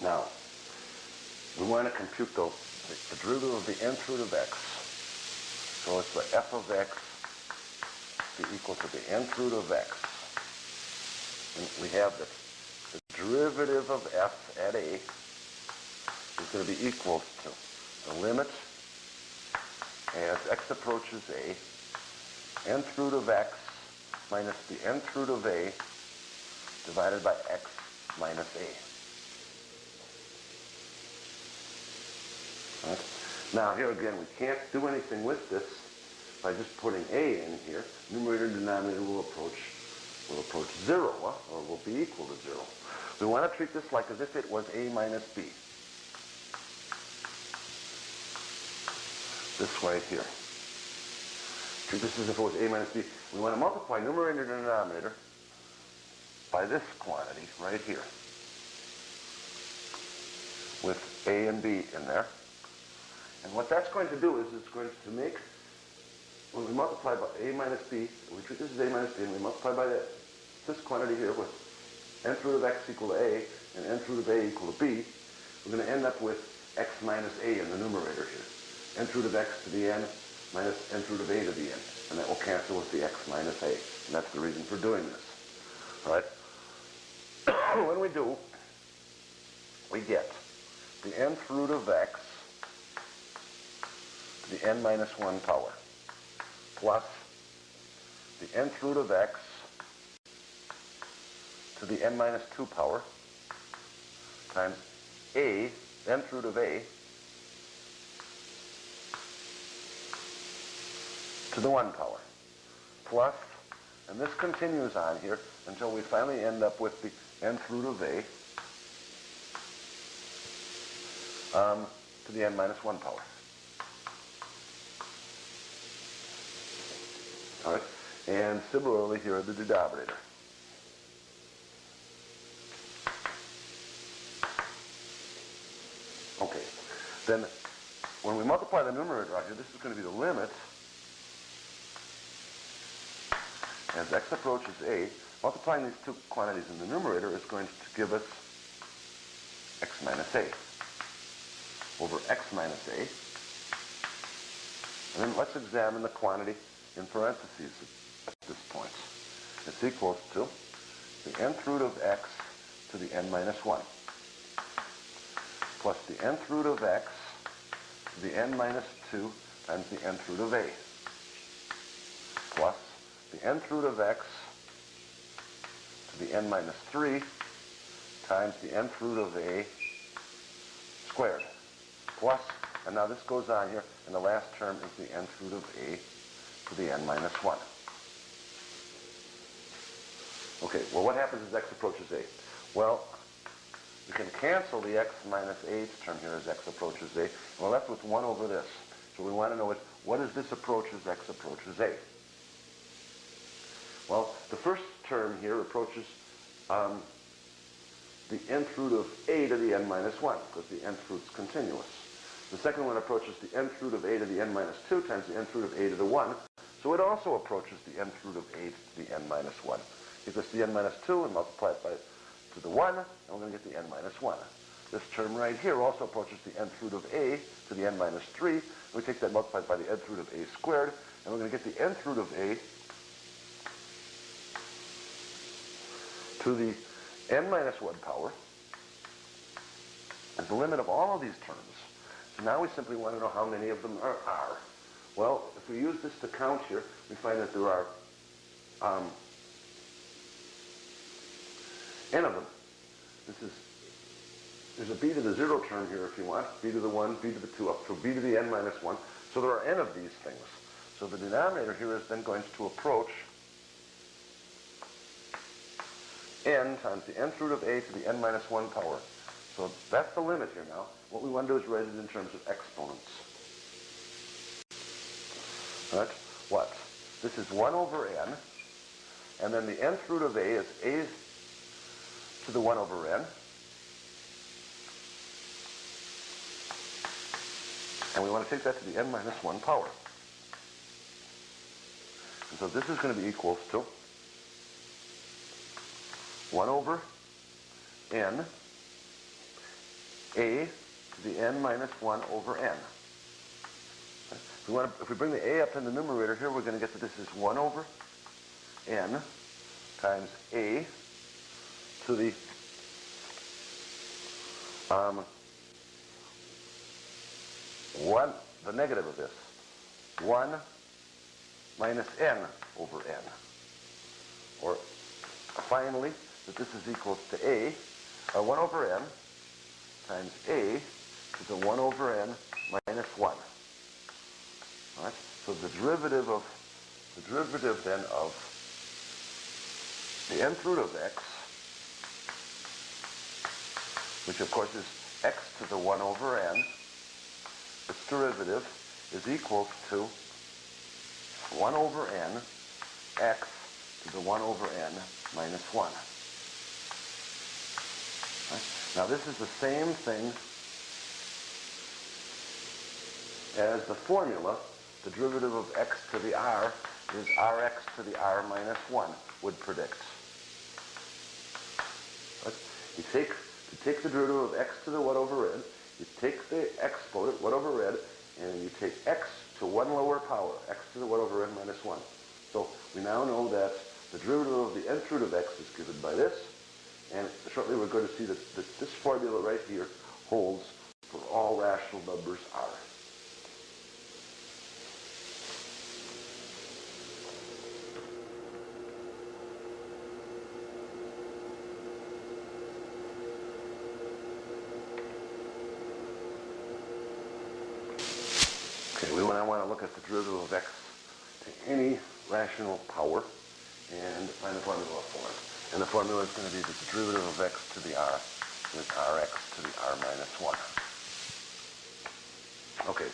Now, we want to compute the derivative of the nth root of x. So it's the f of x be equal to the nth root of x. And we have that the derivative of f at a is going to be equal to the limit as x approaches a, nth root of x minus the nth root of a divided by x minus a. Right? Now here again, we can't do anything with this by just putting a in here. Numerator and denominator will approach 0, or will be equal to 0. We want to treat this like as if it was a minus b. This way here. Treat this as if it was a minus b. We want to multiply numerator and denominator by this quantity right here with a and b in there. And what that's going to do is it's going to make, when we multiply by a minus b, we treat this as a minus b, and we multiply by this quantity here with nth root of x equal to a and nth root of a equal to b, we're going to end up with x minus a in the numerator here. Nth root of x to the n minus nth root of a to the n. And that will cancel with the x minus a. And that's the reason for doing this. All right? When we do, we get the nth root of x to the n minus 1 power plus the nth root of x to the n minus 2 power times a, nth root of a, to the 1 power, plus, and this continues on here until we finally end up with the nth root of a to the n minus 1 power. All right, and similarly here in the denominator. Okay, then when we multiply the numerator out here, this is going to be the limit as x approaches a. Multiplying these two quantities in the numerator is going to give us x minus a over x minus a. And then let's examine the quantity in parentheses at this point. It's equal to the nth root of x to the n minus 1 plus the nth root of x to the n minus 2 times the nth root of a plus the nth root of x to the n minus 3 times the nth root of a squared plus, and now this goes on here, and the last term is the nth root of a to the n minus 1. Okay, well what happens as x approaches a? Well, we can cancel the x minus a's term here as x approaches a, and we're left with 1 over this. So we want to know what is this approach as x approaches a? Well, the first term here approaches the nth root of a to the n minus 1, because the nth root is continuous. The second one approaches the nth root of a to the n minus 2 times the nth root of a to the 1, so it also approaches the nth root of a to the n minus 1. You just the n minus 2 and multiply it by to the 1, and we're going to get the n minus 1. This term right here also approaches the nth root of a to the n minus 3. We take that multiplied by the nth root of a squared, and we're going to get the nth root of a to the n minus 1 power is the limit of all of these terms. So now we simply want to know how many of them are r. Well, if we use this to count here, we find that there are n of them. There's a b to the 0 term here if you want, b to the 1, b to the 2, up to b to the n minus 1. So there are n of these things. So the denominator here is then going to approach n times the nth root of a to the n minus 1 power. So that's the limit here now. What we want to do is write it in terms of exponents. Right? What? This is 1 over n, and then the nth root of a is a to the 1 over n. And we want to take that to the n minus 1 power. And so this is going to be equals to 1 over n a to the n minus 1 over n. If we bring the a up in the numerator here, we're going to get that this is 1 over n times a to the the negative of this, 1 minus n over n. Or finally, that this is equal to 1 over n times a to the 1 over n minus 1. All right? So the derivative then of the nth root of x, which of course is x to the 1 over n, its derivative is equal to 1 over n x to the 1 over n minus 1. Right? Now this is the same thing as the formula. The derivative of x to the r is rx to the r minus 1 would predict. Right? You take the derivative of x to the 1 over n, you take the exponent, 1 over n, and you take x to one lower power, x to the 1 over n minus 1. So we now know that the derivative of the nth root of x is given by this, and shortly we're going to see that this formula right here holds for all rational numbers r. Okay, we want to look at the derivative of x to any rational power and find the formula for it. And the formula is going to be that the derivative of x to the r is rx to the r minus 1. Okay,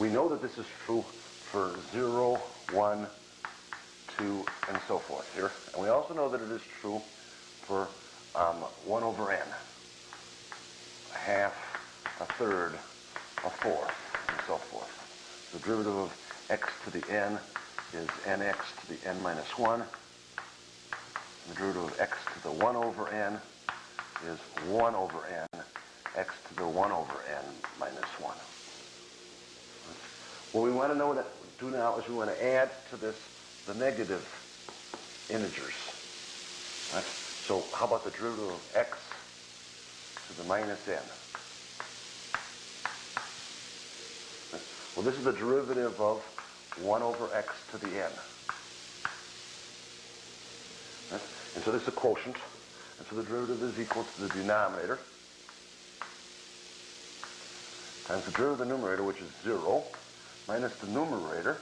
we know that this is true for 0, 1, 2, and so forth here. And we also know that it is true for 1 over n, a half, a third, a fourth, and so forth. The derivative of x to the n is nx to the n minus 1. The derivative of x to the 1 over n is 1 over n, x to the 1 over n minus 1. What we want to do now is we want to add to this the negative integers. Right? So how about the derivative of x to the minus n? Well, this is the derivative of 1 over x to the n. Right? And so this is a quotient. And so the derivative is equal to the denominator times the derivative of the numerator, which is 0, minus the numerator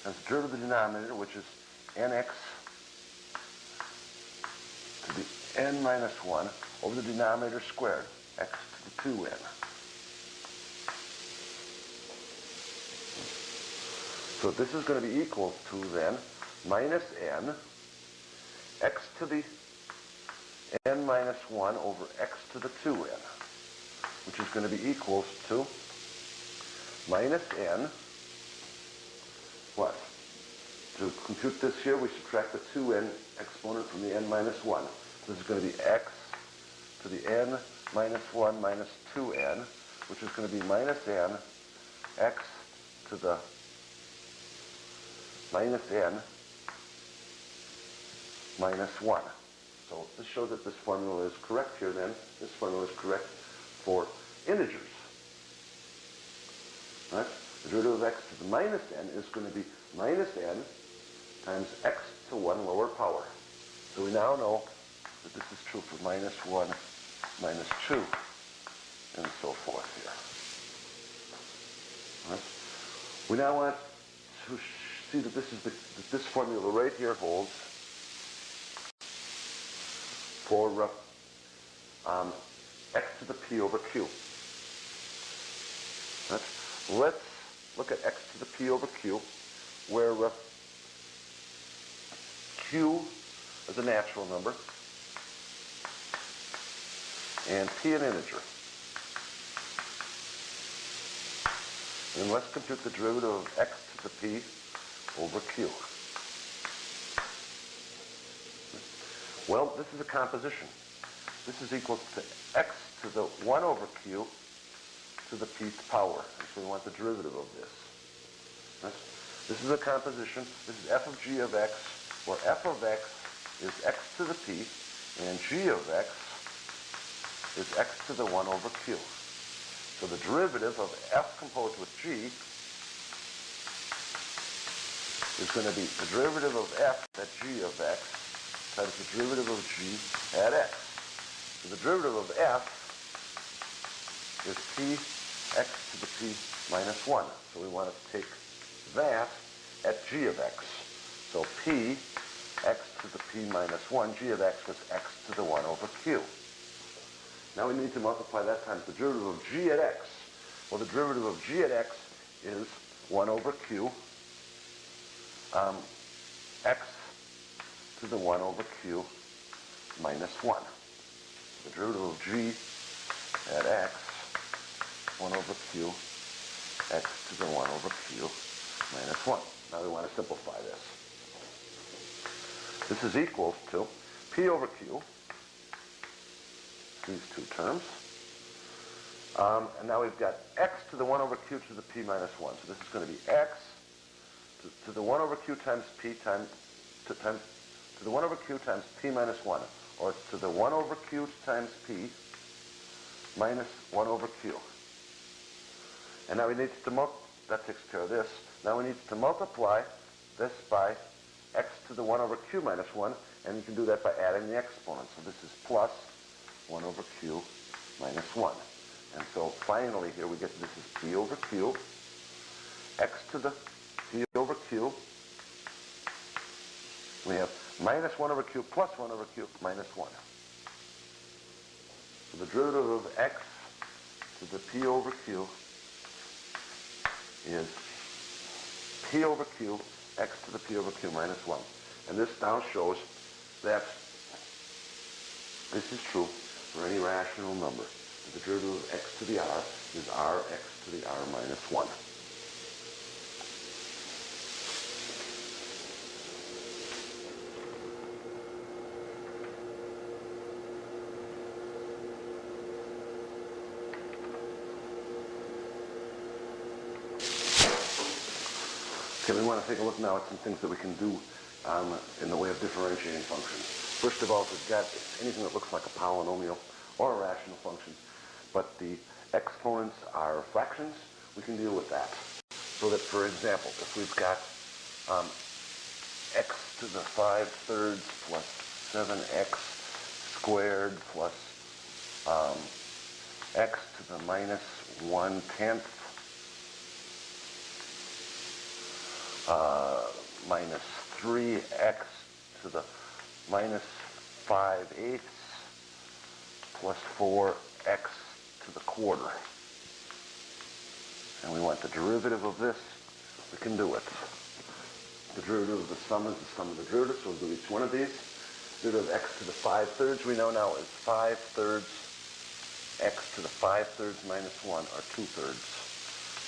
times the derivative of the denominator, which is nx to the n minus 1 over the denominator squared, x to the 2n. So this is going to be equal to then minus n, x to the n minus 1 over x to the 2n, which is going to be equals to minus n, what? To compute this here, we subtract the 2n exponent from the n minus 1. This is going to be x to the n minus 1 minus 2n, which is going to be minus n x to the minus n minus 1. So this shows that this formula is correct here then. This formula is correct for integers. Right? The derivative of x to the minus n is going to be minus n times x to 1 lower power. So we now know that this is true for minus 1, minus 2, and so forth here. Right? We now want to see that this formula right here holds for x to the p over q. Right? Let's look at x to the p over q, where q is a natural number and p an integer. And let's compute the derivative of x to the p over q. Well, this is a composition. This is equal to x to the 1 over q to the pth power. And so we want the derivative of this. Right? This is a composition. This is f of g of x, where f of x is x to the p, and g of x is x to the 1 over q. So the derivative of f composed with g is going to be the derivative of f at g of x times the derivative of g at x. So the derivative of f is p x to the p minus 1. So we want to take that at g of x. So p x to the p minus 1, g of x was x to the 1 over q. Now we need to multiply that times the derivative of g at x. Well, the derivative of g at x is 1 over q, x to the 1 over q minus 1. The derivative of g at x, 1 over q, x to the 1 over q minus 1. Now we want to simplify this. This is equal to p over q, these two terms. And now we've got x to the 1 over q to the p minus 1. So this is going to be x to the 1 over q times p times to the 1 over q times p minus 1, or to the 1 over q times p minus 1 over q. And now we need to that takes care of this. Now we need to multiply this by x to the 1 over q minus 1, and you can do that by adding the exponents. So this is plus 1 over q minus 1. And so finally here we get this is p over q, x to the p over q. We have minus 1 over q plus 1 over q minus 1. So the derivative of x to the p over q is p over q, x to the p over q minus 1. And this now shows that this is true for any rational number. The derivative of x to the r is rx to the r minus 1. Okay, we want to take a look now at some things that we can do in the way of differentiating functions. First of all, if we've got anything that looks like a polynomial or a rational function, but the exponents are fractions, we can deal with that. So that, for example, if we've got x to the 5/3 plus 7x squared plus x to the minus 1/10 minus 3x to the minus 5/8 plus 4x to the quarter. And we want the derivative of this, we can do it. The derivative of the sum is the sum of the derivatives, so we'll do each one of these. The derivative of x to the 5/3 we know now is 5/3 x to the 5/3 minus 1, or 2/3,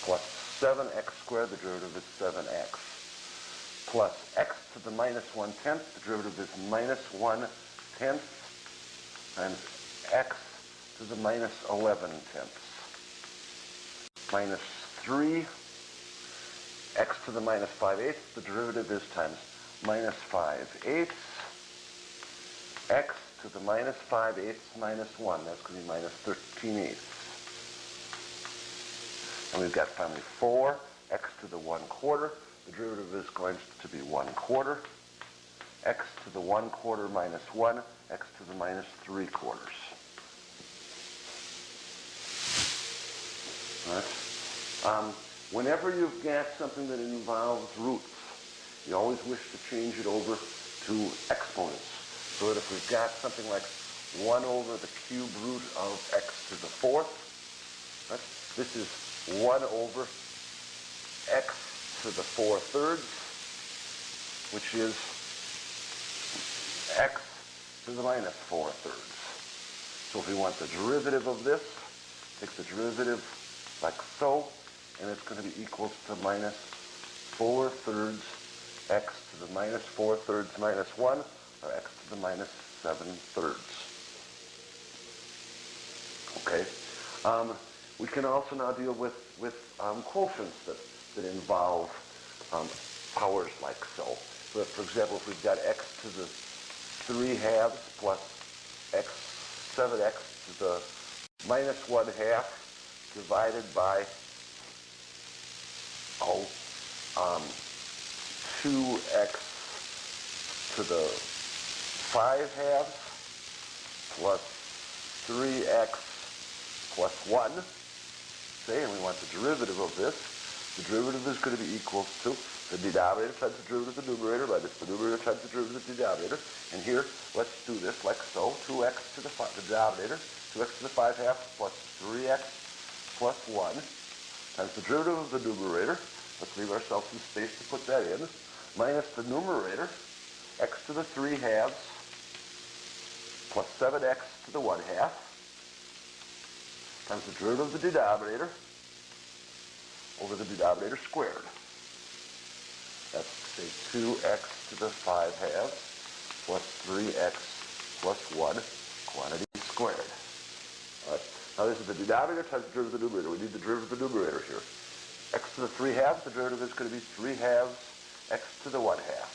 plus 7x squared, the derivative is 7x, plus x to the minus 1/10, the derivative is minus 1/10, times x to the minus 11 tenths minus 3 x to the minus 5/8. The derivative is times minus 5/8 x to the minus 5/8 minus 1. That's going to be minus 13/8. And we've got finally 4 x to the 1/4. The derivative is going to be 1/4 x to the 1/4 minus 1 x to the minus 3/4. Right. Whenever you've got something that involves roots, you always wish to change it over to exponents. So that if we've got something like 1 over the cube root of x to the 4th, right, this is 1 over x to the 4/3, which is x to the minus 4/3. So if we want the derivative of this, take the derivative like so, and it's going to be equal to minus 4/3 x to the minus 4/3 minus 1, or x to the minus 7/3. Okay. We can also now deal with quotients that involve powers like so. So that, for example, if we've got x to the 3/2 plus 7x to the minus 1/2 divided by 2x to the 5/2 plus 3x plus 1. Okay, and we want the derivative of this. The derivative is going to be equal to the denominator times the derivative of the numerator minus the numerator times the derivative of the denominator. And here, let's do this like so. 2x to the denominator, 2x to the 5/2 plus 3x plus 1 times the derivative of the numerator. Let's leave ourselves some space to put that in. Minus the numerator, x to the 3/2 plus 7x to the 1/2 times the derivative of the denominator over the denominator squared. That's, say, 2x to the 5/2 plus 3x plus 1 quantity squared. All right. Now this is the denominator times the derivative of the numerator. We need the derivative of the numerator here. X to the 3/2, the derivative is going to be 3/2 x to the 1/2.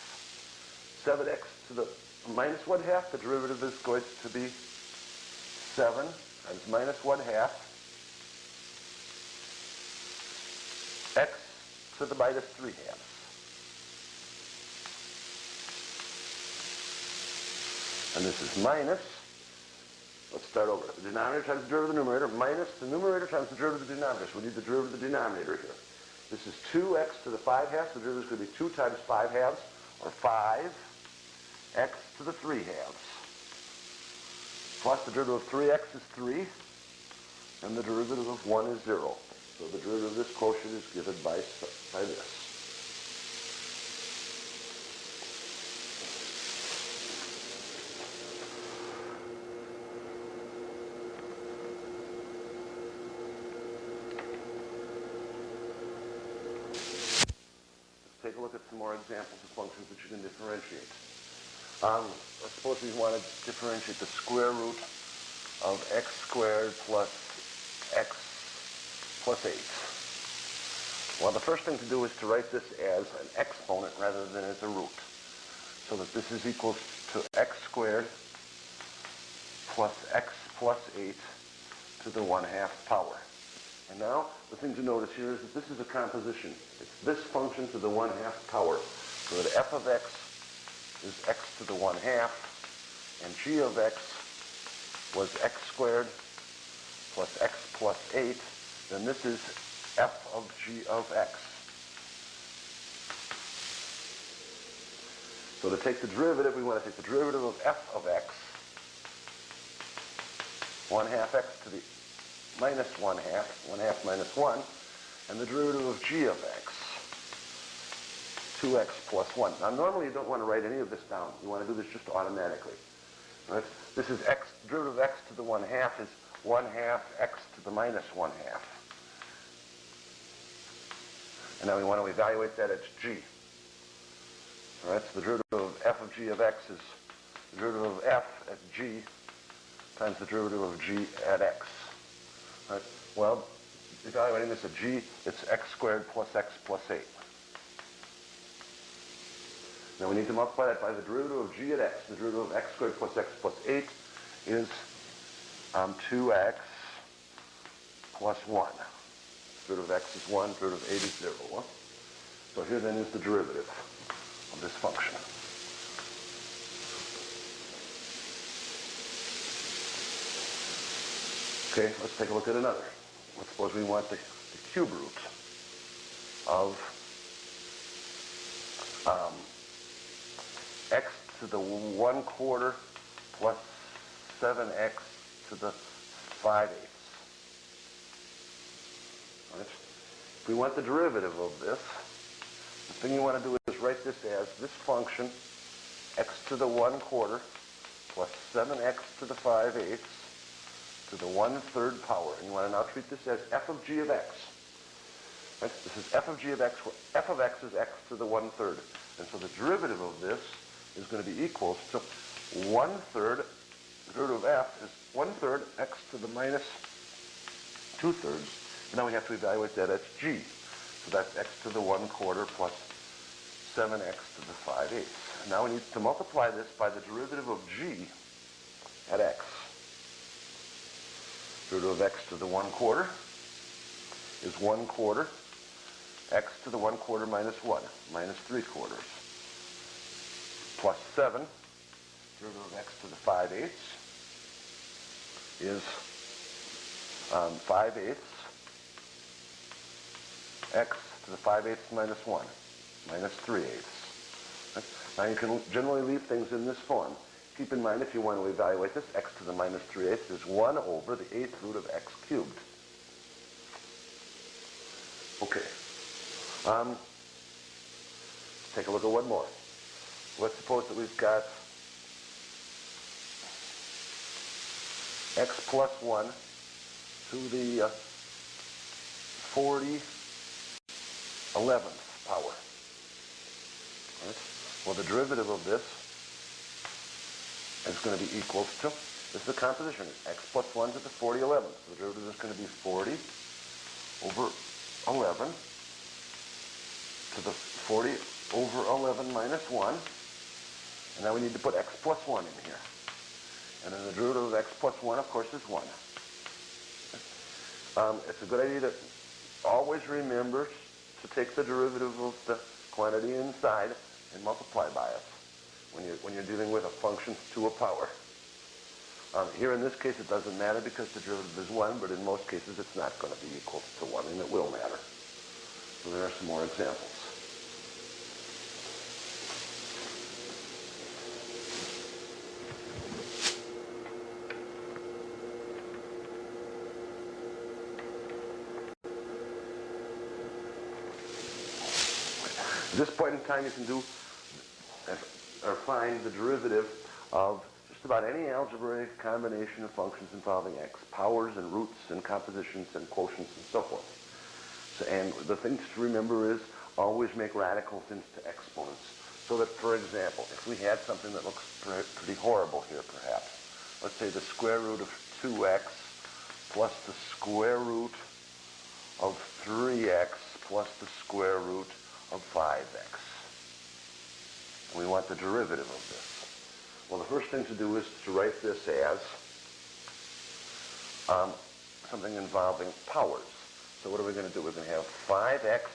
7x to the minus 1/2, the derivative is going to be 7 times minus 1/2 x to the minus 3/2. And this is minus, let's start over. The denominator times the derivative of the numerator minus the numerator times the derivative of the denominator. So we need the derivative of the denominator here. This is 2x to the 5/2. The derivative is going to be 2 times 5/2, or 5x to the 3/2. Plus the derivative of 3x is 3, and the derivative of 1 is 0. So the derivative of this quotient is given by this. Take a look at some more examples of functions that you can differentiate. Let's suppose we want to differentiate the square root of x squared plus x plus 8. Well, the first thing to do is to write this as an exponent rather than as a root. So that this is equal to x squared plus x plus 8 to the 1/2 power. And now, the thing to notice here is that this is a composition. It's this function to the 1/2 power. So that f of x is x to the 1/2, and g of x was x squared plus x plus 8. Then this is f of g of x. So to take the derivative, we want to take the derivative of f of x, 1/2 x to the minus 1/2, 1/2 minus 1, and the derivative of g of x, 2x plus 1. Now, normally you don't want to write any of this down. You want to do this just automatically. Right? This is x, derivative of x to the 1/2 is 1/2 x to the minus 1/2. And now we want to evaluate that at g. All right, so the derivative of f of g of x is the derivative of f at g times the derivative of g at x. Right? Well, evaluating this at g, it's x squared plus x plus 8. Now we need to multiply that by the derivative of g at x. The derivative of x squared plus x plus 8 is 2x plus 1. The derivative of x is 1, the derivative of 8 is 0. Well, so here then is the derivative of this function. Okay, let's take a look at another. Let's suppose we want the cube root of x to the 1/4 plus 7x to the 5/8. Right? If we want the derivative of this, the thing you want to do is write this as this function, x to the 1/4 plus 7x to the 5/8 to the 1/3 power. And you want to now treat this as f of g of x. Right? This is f of g of x, where f of x is x to the 1/3. And so the derivative of this is going to be equals to 1/3, the derivative of f is 1/3 x to the minus 2/3. And now we have to evaluate that as g. So that's x to the 1/4 plus 7x to the 5/8. Now we need to multiply this by the derivative of g at x. Derivative of x to the 1/4 is 1/4 x to the 1/4 minus 1, minus 3/4, plus 7, derivative of x to the 5/8 is 5/8 x to the 5/8 minus 1, minus 3/8. Right? Now you can generally leave things in this form. Keep in mind, if you want to evaluate this, x to the minus 3/8 is 1 over the 8th root of x cubed. Okay. Take a look at one more. Let's suppose that we've got x plus 1 to the 40/11th power. Right? Well, the derivative of this is going to be equals to, this is the composition, x plus 1 to the 40/11th. So the derivative is going to be 40 over 11 to the 40 over 11 minus 1. And now we need to put x plus 1 in here. And then the derivative of x plus 1, of course, is 1. It's a good idea to always remember to take the derivative of the quantity inside and multiply by it when you're dealing with a function to a power. Here in this case it doesn't matter because the derivative is 1, but in most cases it's not going to be equal to 1, and it will matter. So there are some more examples. At this point in time, you can do or find the derivative of just about any algebraic combination of functions involving x, powers and roots and compositions and quotients and so forth. So, and the thing to remember is always make radicals into exponents. So that, for example, if we had something that looks pretty horrible here, perhaps, let's say the square root of 2x plus the square root of 3x plus the square root of 5x. And we want the derivative of this. Well, the first thing to do is to write this as something involving powers. So what are we going to do? We're going to have 5x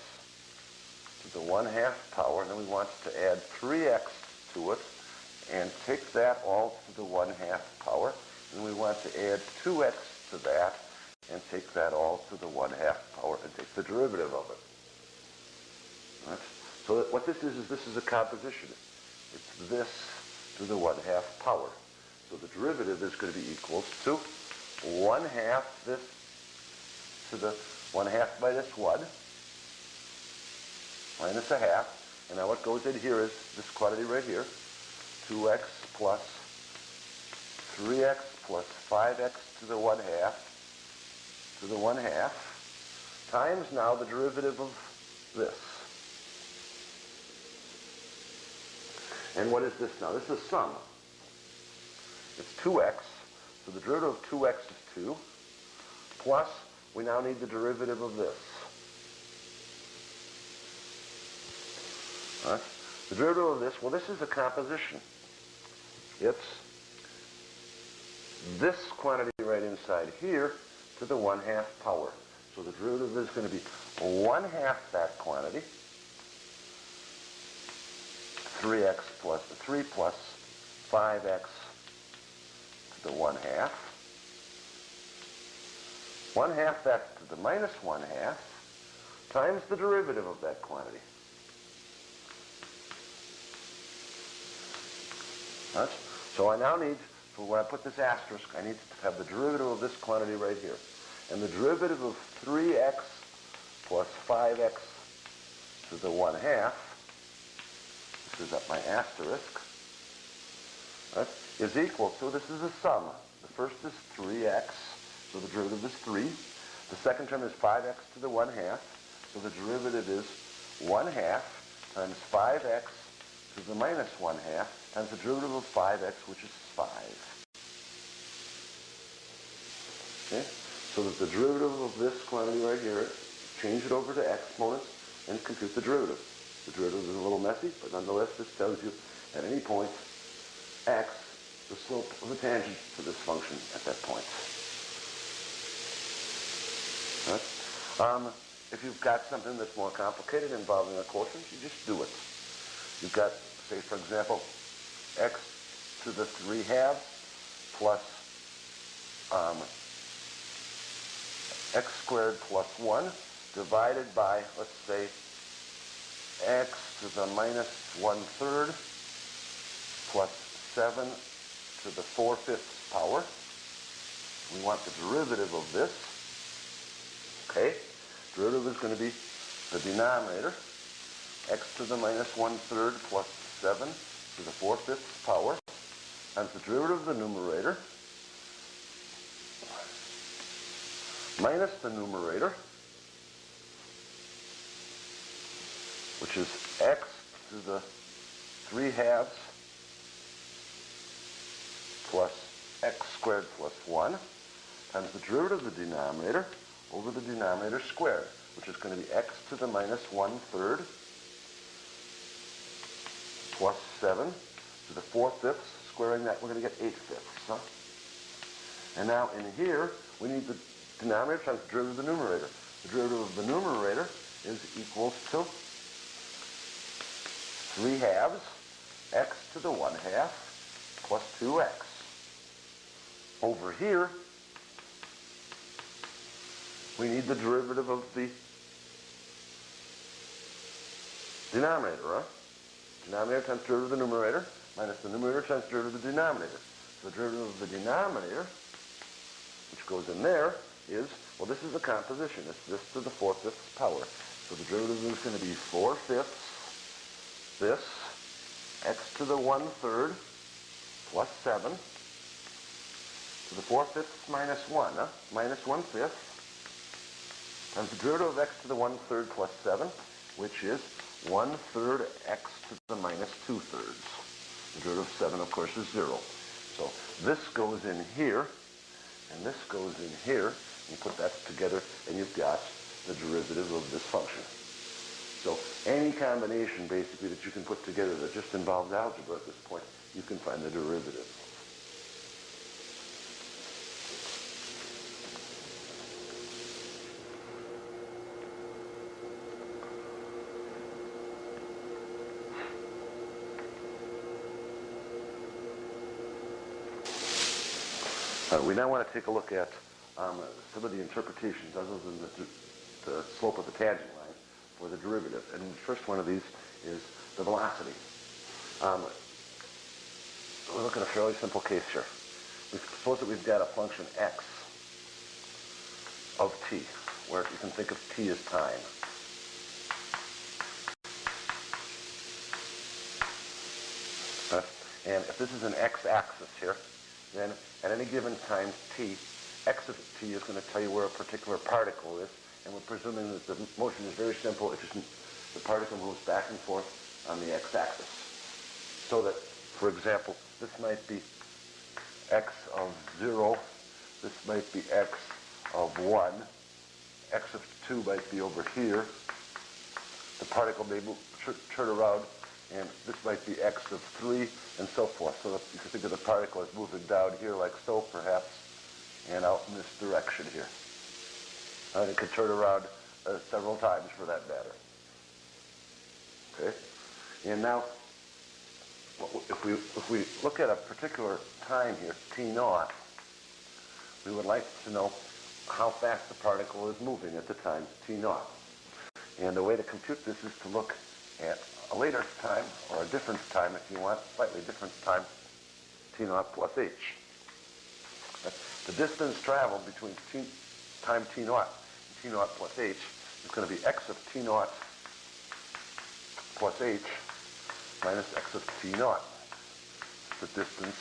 to the 1/2 power, and then we want to add 3x to it, and take that all to the 1/2 power. And we want to add 2x to that, and take that all to the 1/2 power, and take the derivative of it. Right? So what this is a composition. It's this to the 1/2 power. So the derivative is going to be equals to 1/2 this to the 1/2 minus 1 minus 1/2. And now what goes in here is this quantity right here, 2x plus 3x plus 5x to the 1/2 to the 1/2 times now the derivative of this. And what is this now? This is a sum. It's 2x So the derivative of 2x is 2, plus we now need the derivative of this. All right? The derivative of this, well, this is a composition. It's this quantity right inside here to the 1/2 power. So the derivative is going to be 1/2 that quantity, 3 plus 5x to the 1/2. 1/2 that to the minus 1/2 times the derivative of that quantity. Right? So I now need, so when I put this asterisk, I need to have the derivative of this quantity right here. And the derivative of 3x plus 5x to the 1/2, this is at my asterisk, right, is equal to, this is a sum. The first is 3x, so the derivative is 3. The second term is 5x to the 1/2, so the derivative is 1/2 times 5x to the minus 1/2 times the derivative of 5x, which is 5. Okay? So that the derivative of this quantity right here, change it over to exponents and compute the derivative. The derivative is a little messy, but nonetheless this tells you at any point x, the slope of the tangent to this function at that point. Right? If you've got something that's more complicated involving a quotient, you just do it. You've got, say for example, x to the 3/2 plus x squared plus 1 divided by, let's say, x to the minus 1/3 plus 7 to the 4/5 power. We want the derivative of this. Okay? Derivative is going to be the denominator, x to the minus 1/3 plus 7 to the 4/5 power, times the derivative of the numerator, minus the numerator, which is x to the 3/2 plus x squared plus 1, times the derivative of the denominator over the denominator squared, which is going to be x to the minus 1/3 plus 7 to the 4/5. Squaring that, we're going to get 8/5. Huh? And now in here, we need the denominator times the derivative of the numerator. The derivative of the numerator is equals to 3/2 x to the 1/2 plus 2x. Over here, we need the derivative of the denominator, huh? Denominator times derivative of the numerator minus the numerator times derivative of the denominator. So the derivative of the denominator, which goes in there, is, well, this is a composition. It's this to the 4/5 power. So the derivative is going to be 4/5 this, x to the 1/3 plus 7 to the 4/5 minus 1, huh? Minus 1/5 times the derivative of x to the 1/3 plus 7, which is 1/3 x to the minus 2/3. The derivative of 7, of course, is 0. So this goes in here, and this goes in here. You put that together, and you've got the derivative of this function. So any combination, basically, that you can put together that just involves algebra at this point, you can find the derivative. We now want to take a look at some of the interpretations other than the slope of the tangent line for the derivative. And the first one of these is the velocity. We'll look at a fairly simple case here. We suppose that we've got a function x of t, where you can think of t as time. And if this is an x-axis here, then at any given time t, x of t is going to tell you where a particular particle is, and we're presuming that the motion is very simple. It just, the particle moves back and forth on the x-axis. So that, for example, this might be x of 0. This might be x of 1. X of 2 might be over here. The particle may turn around, and this might be x of 3, and so forth. So you can think of the particle as moving down here like so, perhaps, and out in this direction here. And it could turn around several times for that matter. Okay? And now, if we look at a particular time here, t0, we would like to know how fast the particle is moving at the time t0. And the way to compute this is to look at a later time, or a difference time if you want, slightly different time, t0 plus h. The distance traveled between time t0 and t0 plus h is going to be x of t0 plus h minus x of t0, the distance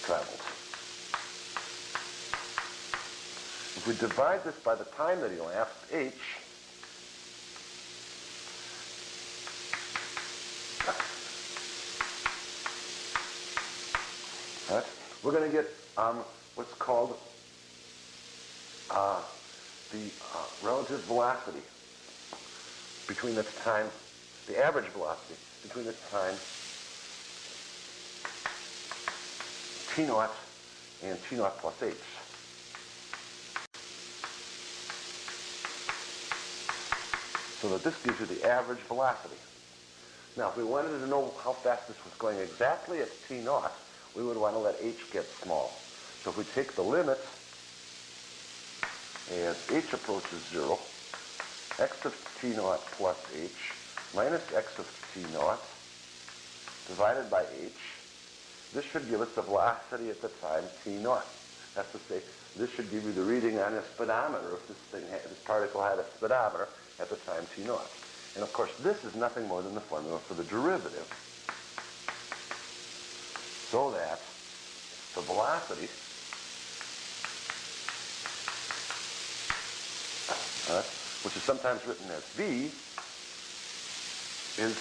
traveled. If we divide this by the time that elapsed, h, right, we're going to get what's called the relative velocity between the time, the average velocity between the time t0 and t0 plus h. So that this gives you the average velocity. Now, if we wanted to know how fast this was going exactly at t0, we would want to let h get small. So if we take the limit as h approaches 0, x of t0 plus h minus x of t0 divided by h, this should give us the velocity at the time t0. That's to say, this should give you the reading on a speedometer if this particle had a speedometer at the time t0. And of course, this is nothing more than the formula for the derivative. So that the velocity which is sometimes written as v, is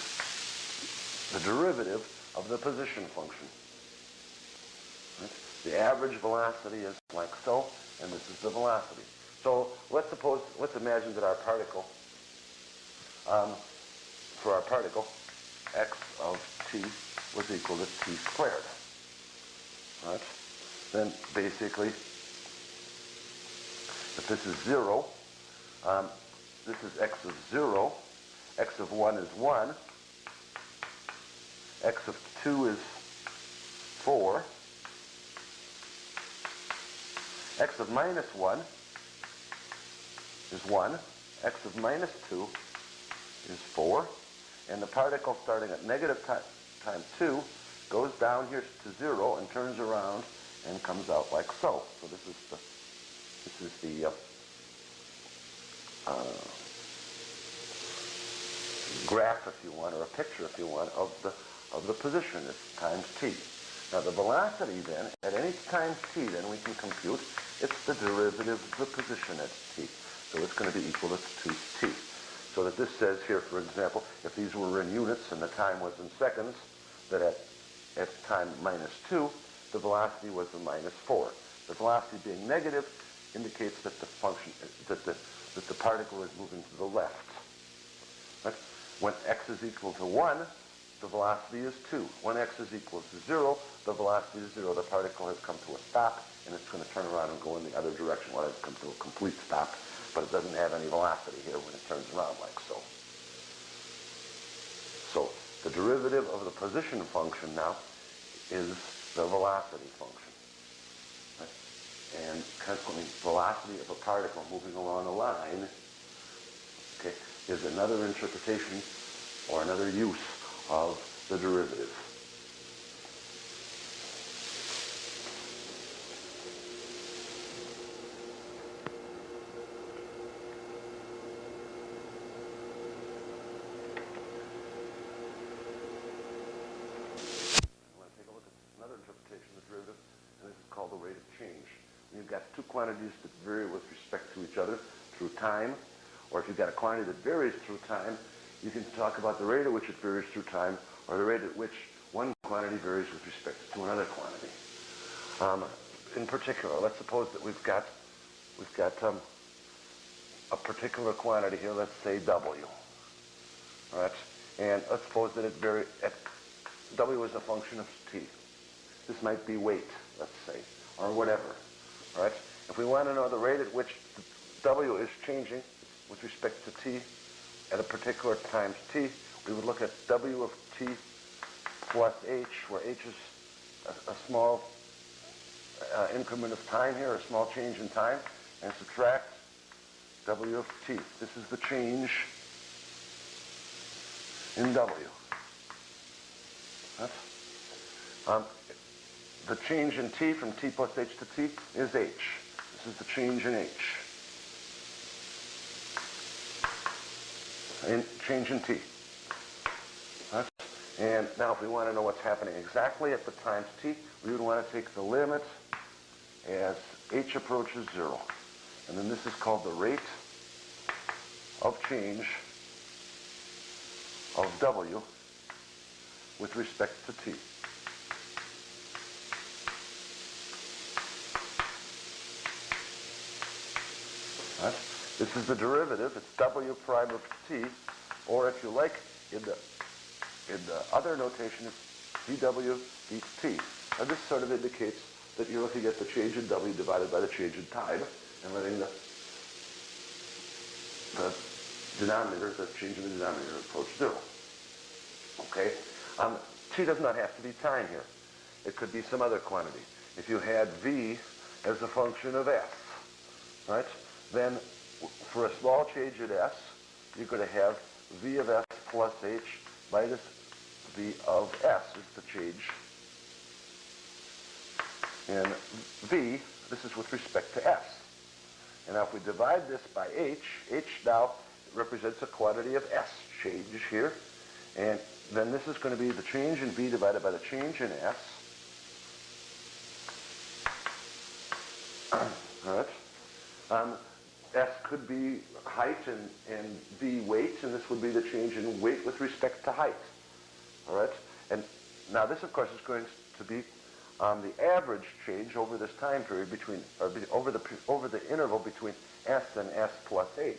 the derivative of the position function. Right? The average velocity is like so, and this is the velocity. So let's imagine that our particle, for our particle, x of t was equal to t squared. Right? Then basically, if this is 0, this is x of 0, x of 1 is 1, x of 2 is 4, x of minus 1 is 1, x of minus 2 is 4, and the particle starting at negative time 2 goes down here to 0 and turns around and comes out like so. So this is the graph, if you want, or a picture, if you want, of the position at times t. Now the velocity then, at any time t, then we can compute, it's the derivative of the position at t. So it's going to be equal to 2t. So that this says here, for example, if these were in units and the time was in seconds, that at time minus 2, the velocity was the minus 4. The velocity being negative indicates that the function, that the particle is moving to the left. Right? When x is equal to 1, the velocity is 2. When x is equal to 0, the velocity is 0. The particle has come to a stop, and it's going to turn around and go in the other direction. Well, it's come to a complete stop, but it doesn't have any velocity here when it turns around like so. So the derivative of the position function now is the velocity function. Right? And consequently, velocity of a particle moving along a line, okay, is another interpretation or another use of the derivative. I want to take a look at another interpretation of the derivative, and this is called the rate of change. When you've got two quantities that vary with respect to each other through time, or if you've got a quantity that varies through time, you can talk about the rate at which it varies through time, or the rate at which one quantity varies with respect to another quantity. In particular, let's suppose that we've got a particular quantity here, let's say W. All right? And let's suppose that W is a function of T. This might be weight, let's say, or whatever. All right? If we want to know the rate at which W is changing with respect to T at a particular times T, we would look at W of T plus H, where H is a small increment of time here, a small change in time, and subtract W of T. This is the change in W. The change in T from T plus H to T is H. This is the change in H. Change in T. And now if we want to know what's happening exactly at the times T, we would want to take the limit as H approaches 0. And then this is called the rate of change of W with respect to T. Right? This is the derivative. It's W prime of T, or if you like, in the other notation, it's dW dT. Now this sort of indicates that you're looking at the change in W divided by the change in time, and letting the denominator, the change in the denominator, approach 0. Okay? T does not have to be time here. It could be some other quantity. If you had V as a function of S, right, then for a small change in S, you're going to have V of S plus H minus V of S is the change in V. This is with respect to S. And now if we divide this by H, H now represents a quantity of S change here. And then this is going to be the change in V divided by the change in S. All right. S could be height and V weight, and this would be the change in weight with respect to height. All right? And now this, of course, is going to be the average change over this time period over the interval between S and S plus H.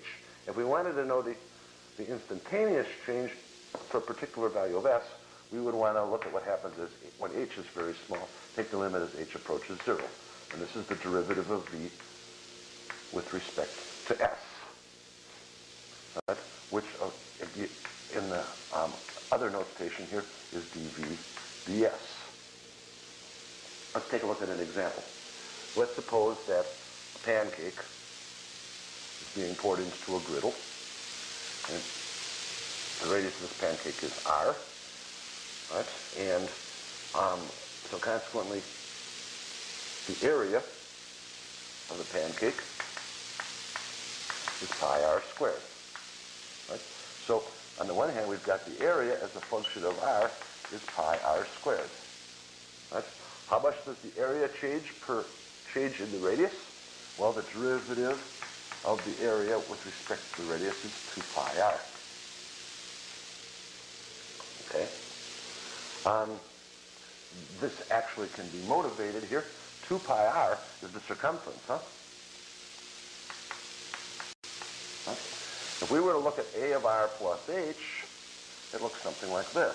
If we wanted to know the instantaneous change for a particular value of S, we would want to look at what happens when H is very small. Take the limit as H approaches 0. And this is the derivative of V with respect to S, right? Which in the other notation here is dV ds. Let's take a look at an example. Let's suppose that a pancake is being poured into a griddle, and the radius of this pancake is r, right? And so consequently, the area of the pancake is pi r squared. Right? So on the one hand, we've got the area as a function of r is pi r squared. Right? How much does the area change in the radius? Well, the derivative of the area with respect to the radius is 2 pi r. Okay? This actually can be motivated here. 2 pi r is the circumference, huh? If we were to look at A of r plus H, it looks something like this.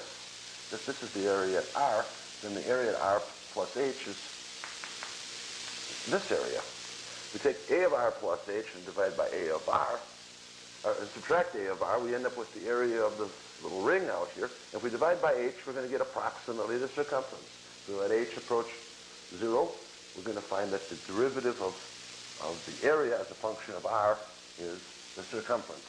If this is the area at r, then the area at r plus H is this area. We take A of r plus H and divide by A of r, and subtract A of r, we end up with the area of the little ring out here. If we divide by H, we're going to get approximately the circumference. So let H approach 0, we're going to find that the derivative of the area as a function of r is the circumference.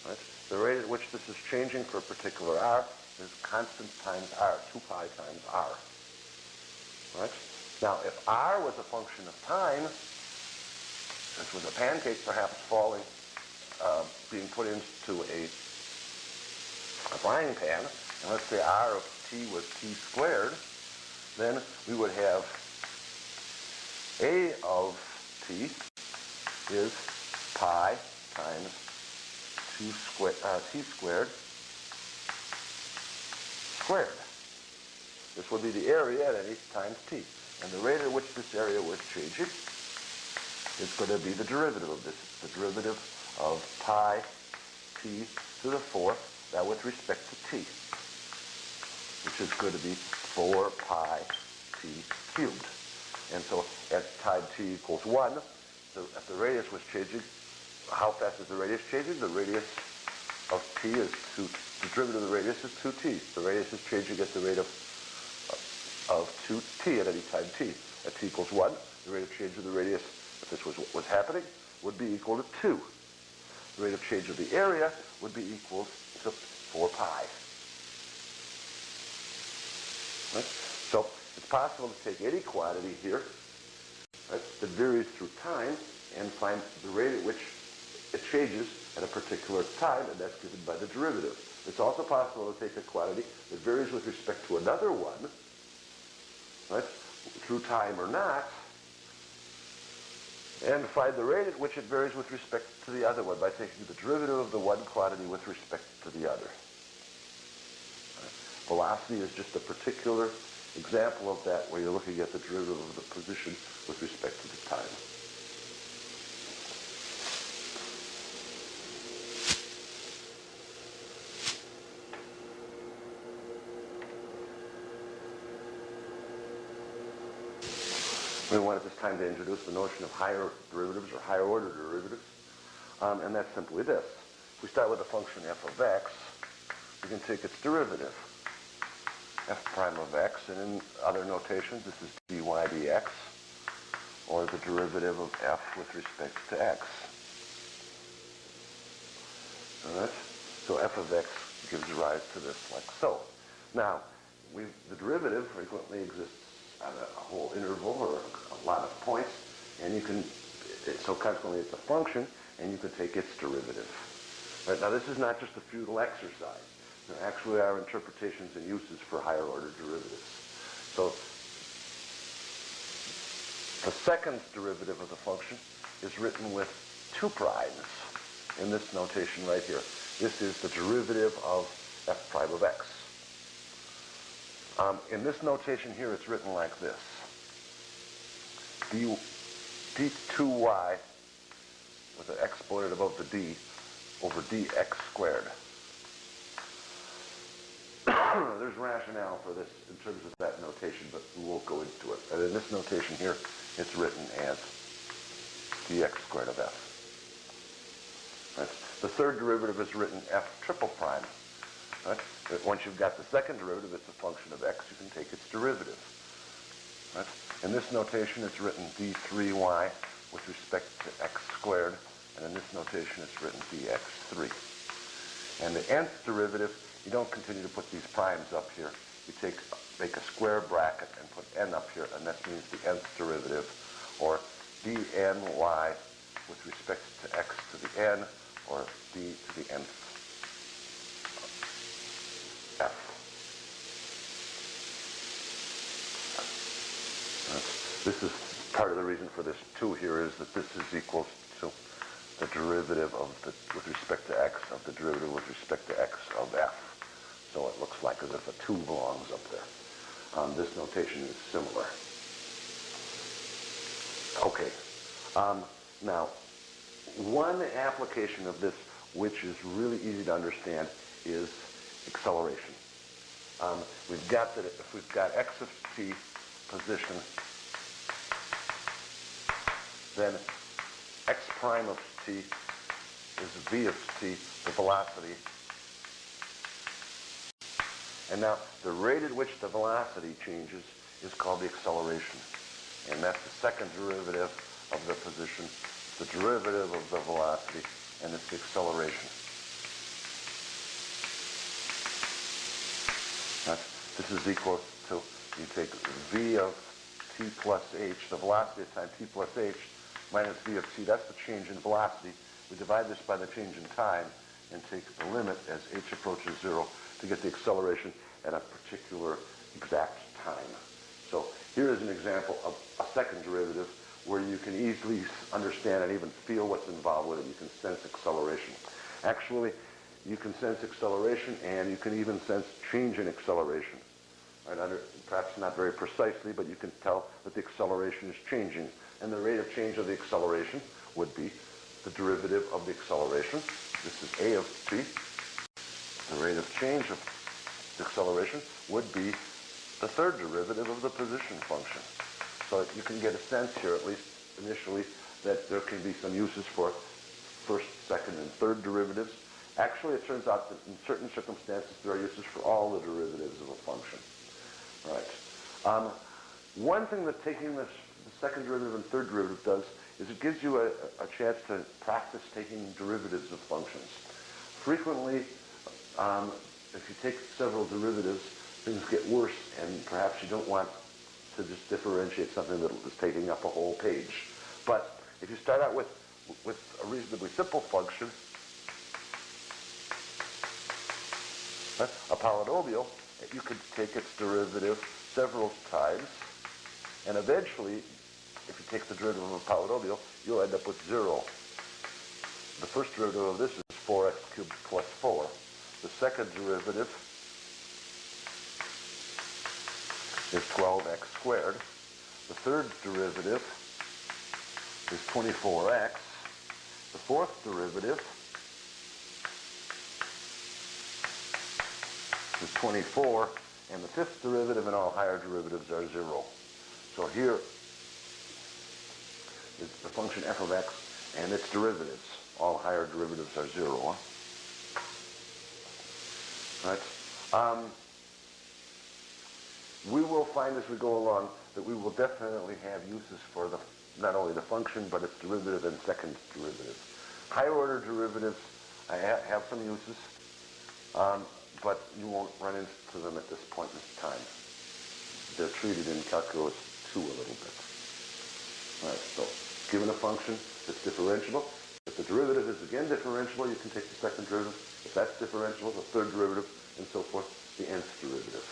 Right? The rate at which this is changing for a particular r is constant times r, 2 pi times r. Right? Now, if r was a function of time, this was a pancake perhaps falling, being put into a frying pan, and let's say r of t was t squared, then we would have A of t is pi times t squared squared. This would be the area at any time t. And the rate at which this area was changing is going to be the derivative of this. It's the derivative of pi t to the fourth, that with respect to t, which is going to be 4 pi t cubed. And so at time t equals 1, if the radius was changing, how fast is the radius changing? The radius of t is the derivative of the radius is 2t. The radius is changing at the rate of 2t at any time t. At t equals 1, the rate of change of the radius, if this was what was happening, would be equal to 2. The rate of change of the area would be equal to 4 pi. Right? So it's possible to take any quantity here, right, that varies through time and find the rate at which it changes at a particular time, and that's given by the derivative. It's also possible to take a quantity that varies with respect to another one, right, through time or not, and find the rate at which it varies with respect to the other one by taking the derivative of the one quantity with respect to the other. Right? Velocity is just a particular example of that, where you're looking at the derivative of the position with respect to the time. We want at this time to introduce the notion of higher derivatives or higher order derivatives, and that's simply this. If we start with the function f of x, we can take its derivative, f prime of x, and in other notations this is dy dx, or the derivative of f with respect to x. All right? So f of x gives rise to this like so. Now, the derivative frequently exists on a whole interval or a lot of points, and you can, so consequently it's a function, and you can take its derivative. Right, now this is not just a futile exercise. There actually are interpretations and uses for higher order derivatives. So the second derivative of the function is written with 2 primes in this notation right here. This is the derivative of f prime of x. In this notation here, it's written like this. d2y with an exponent above the d over dx squared. There's rationale for this in terms of that notation, but we won't go into it. And in this notation here, it's written as dx squared of f. Right? The third derivative is written f triple prime. Right? Once you've got the second derivative, it's a function of x, you can take its derivative. Right? In this notation, it's written d3y with respect to x squared, and in this notation, it's written dx3. And the nth derivative, you don't continue to put these primes up here. You make a square bracket and put n up here, and that means the nth derivative, or dny with respect to x to the n, or d to the nth f. This is part of the reason for this 2 here, is that this is equal to the derivative of with respect to x of the derivative with respect to x of f. So it looks like as if a 2 belongs up there. This notation is similar. Okay. Now, one application of this which is really easy to understand is acceleration. We've got that if we've got x of t position, then x prime of t is v of t, the velocity. And now the rate at which the velocity changes is called the acceleration. And that's the second derivative of the position, the derivative of the velocity, and it's the acceleration. This is equal to, you take v of t plus h, the velocity at time t plus h, minus v of t, that's the change in velocity. We divide this by the change in time and take the limit as h approaches 0 to get the acceleration at a particular exact time. So here is an example of a second derivative where you can easily understand and even feel what's involved with it. You can sense acceleration. Actually, you can sense acceleration, and you can even sense change in acceleration. Right? perhaps not very precisely, but you can tell that the acceleration is changing. And the rate of change of the acceleration would be the derivative of the acceleration. This is a of t. The rate of change of the acceleration would be the third derivative of the position function. So you can get a sense here, at least initially, that there can be some uses for first, second, and third derivatives. Actually, it turns out that in certain circumstances, there are uses for all the derivatives of a function. Right. One thing that taking the second derivative and third derivative does is it gives you a chance to practice taking derivatives of functions. Frequently, if you take several derivatives, things get worse, and perhaps you don't want to just differentiate something that is taking up a whole page. But if you start out with a reasonably simple function, a polynomial, you could take its derivative several times, and eventually, if you take the derivative of a polynomial, you'll end up with 0. The first derivative of this is 4x cubed plus 4. The second derivative is 12x squared. The third derivative is 24x. The fourth derivative is 24, and the fifth derivative and all higher derivatives are 0. So here is the function f of x and its derivatives. All higher derivatives are 0. Right? We will find as we go along that we will definitely have uses for not only the function, but its derivative and second derivative. Higher order derivatives have some uses, but you won't run into them at this point in time. They're treated in calculus 2 a little bit. All right, so given a function that's differentiable, if the derivative is again differentiable, you can take the second derivative. If that's differentiable, the third derivative, and so forth, the nth derivative.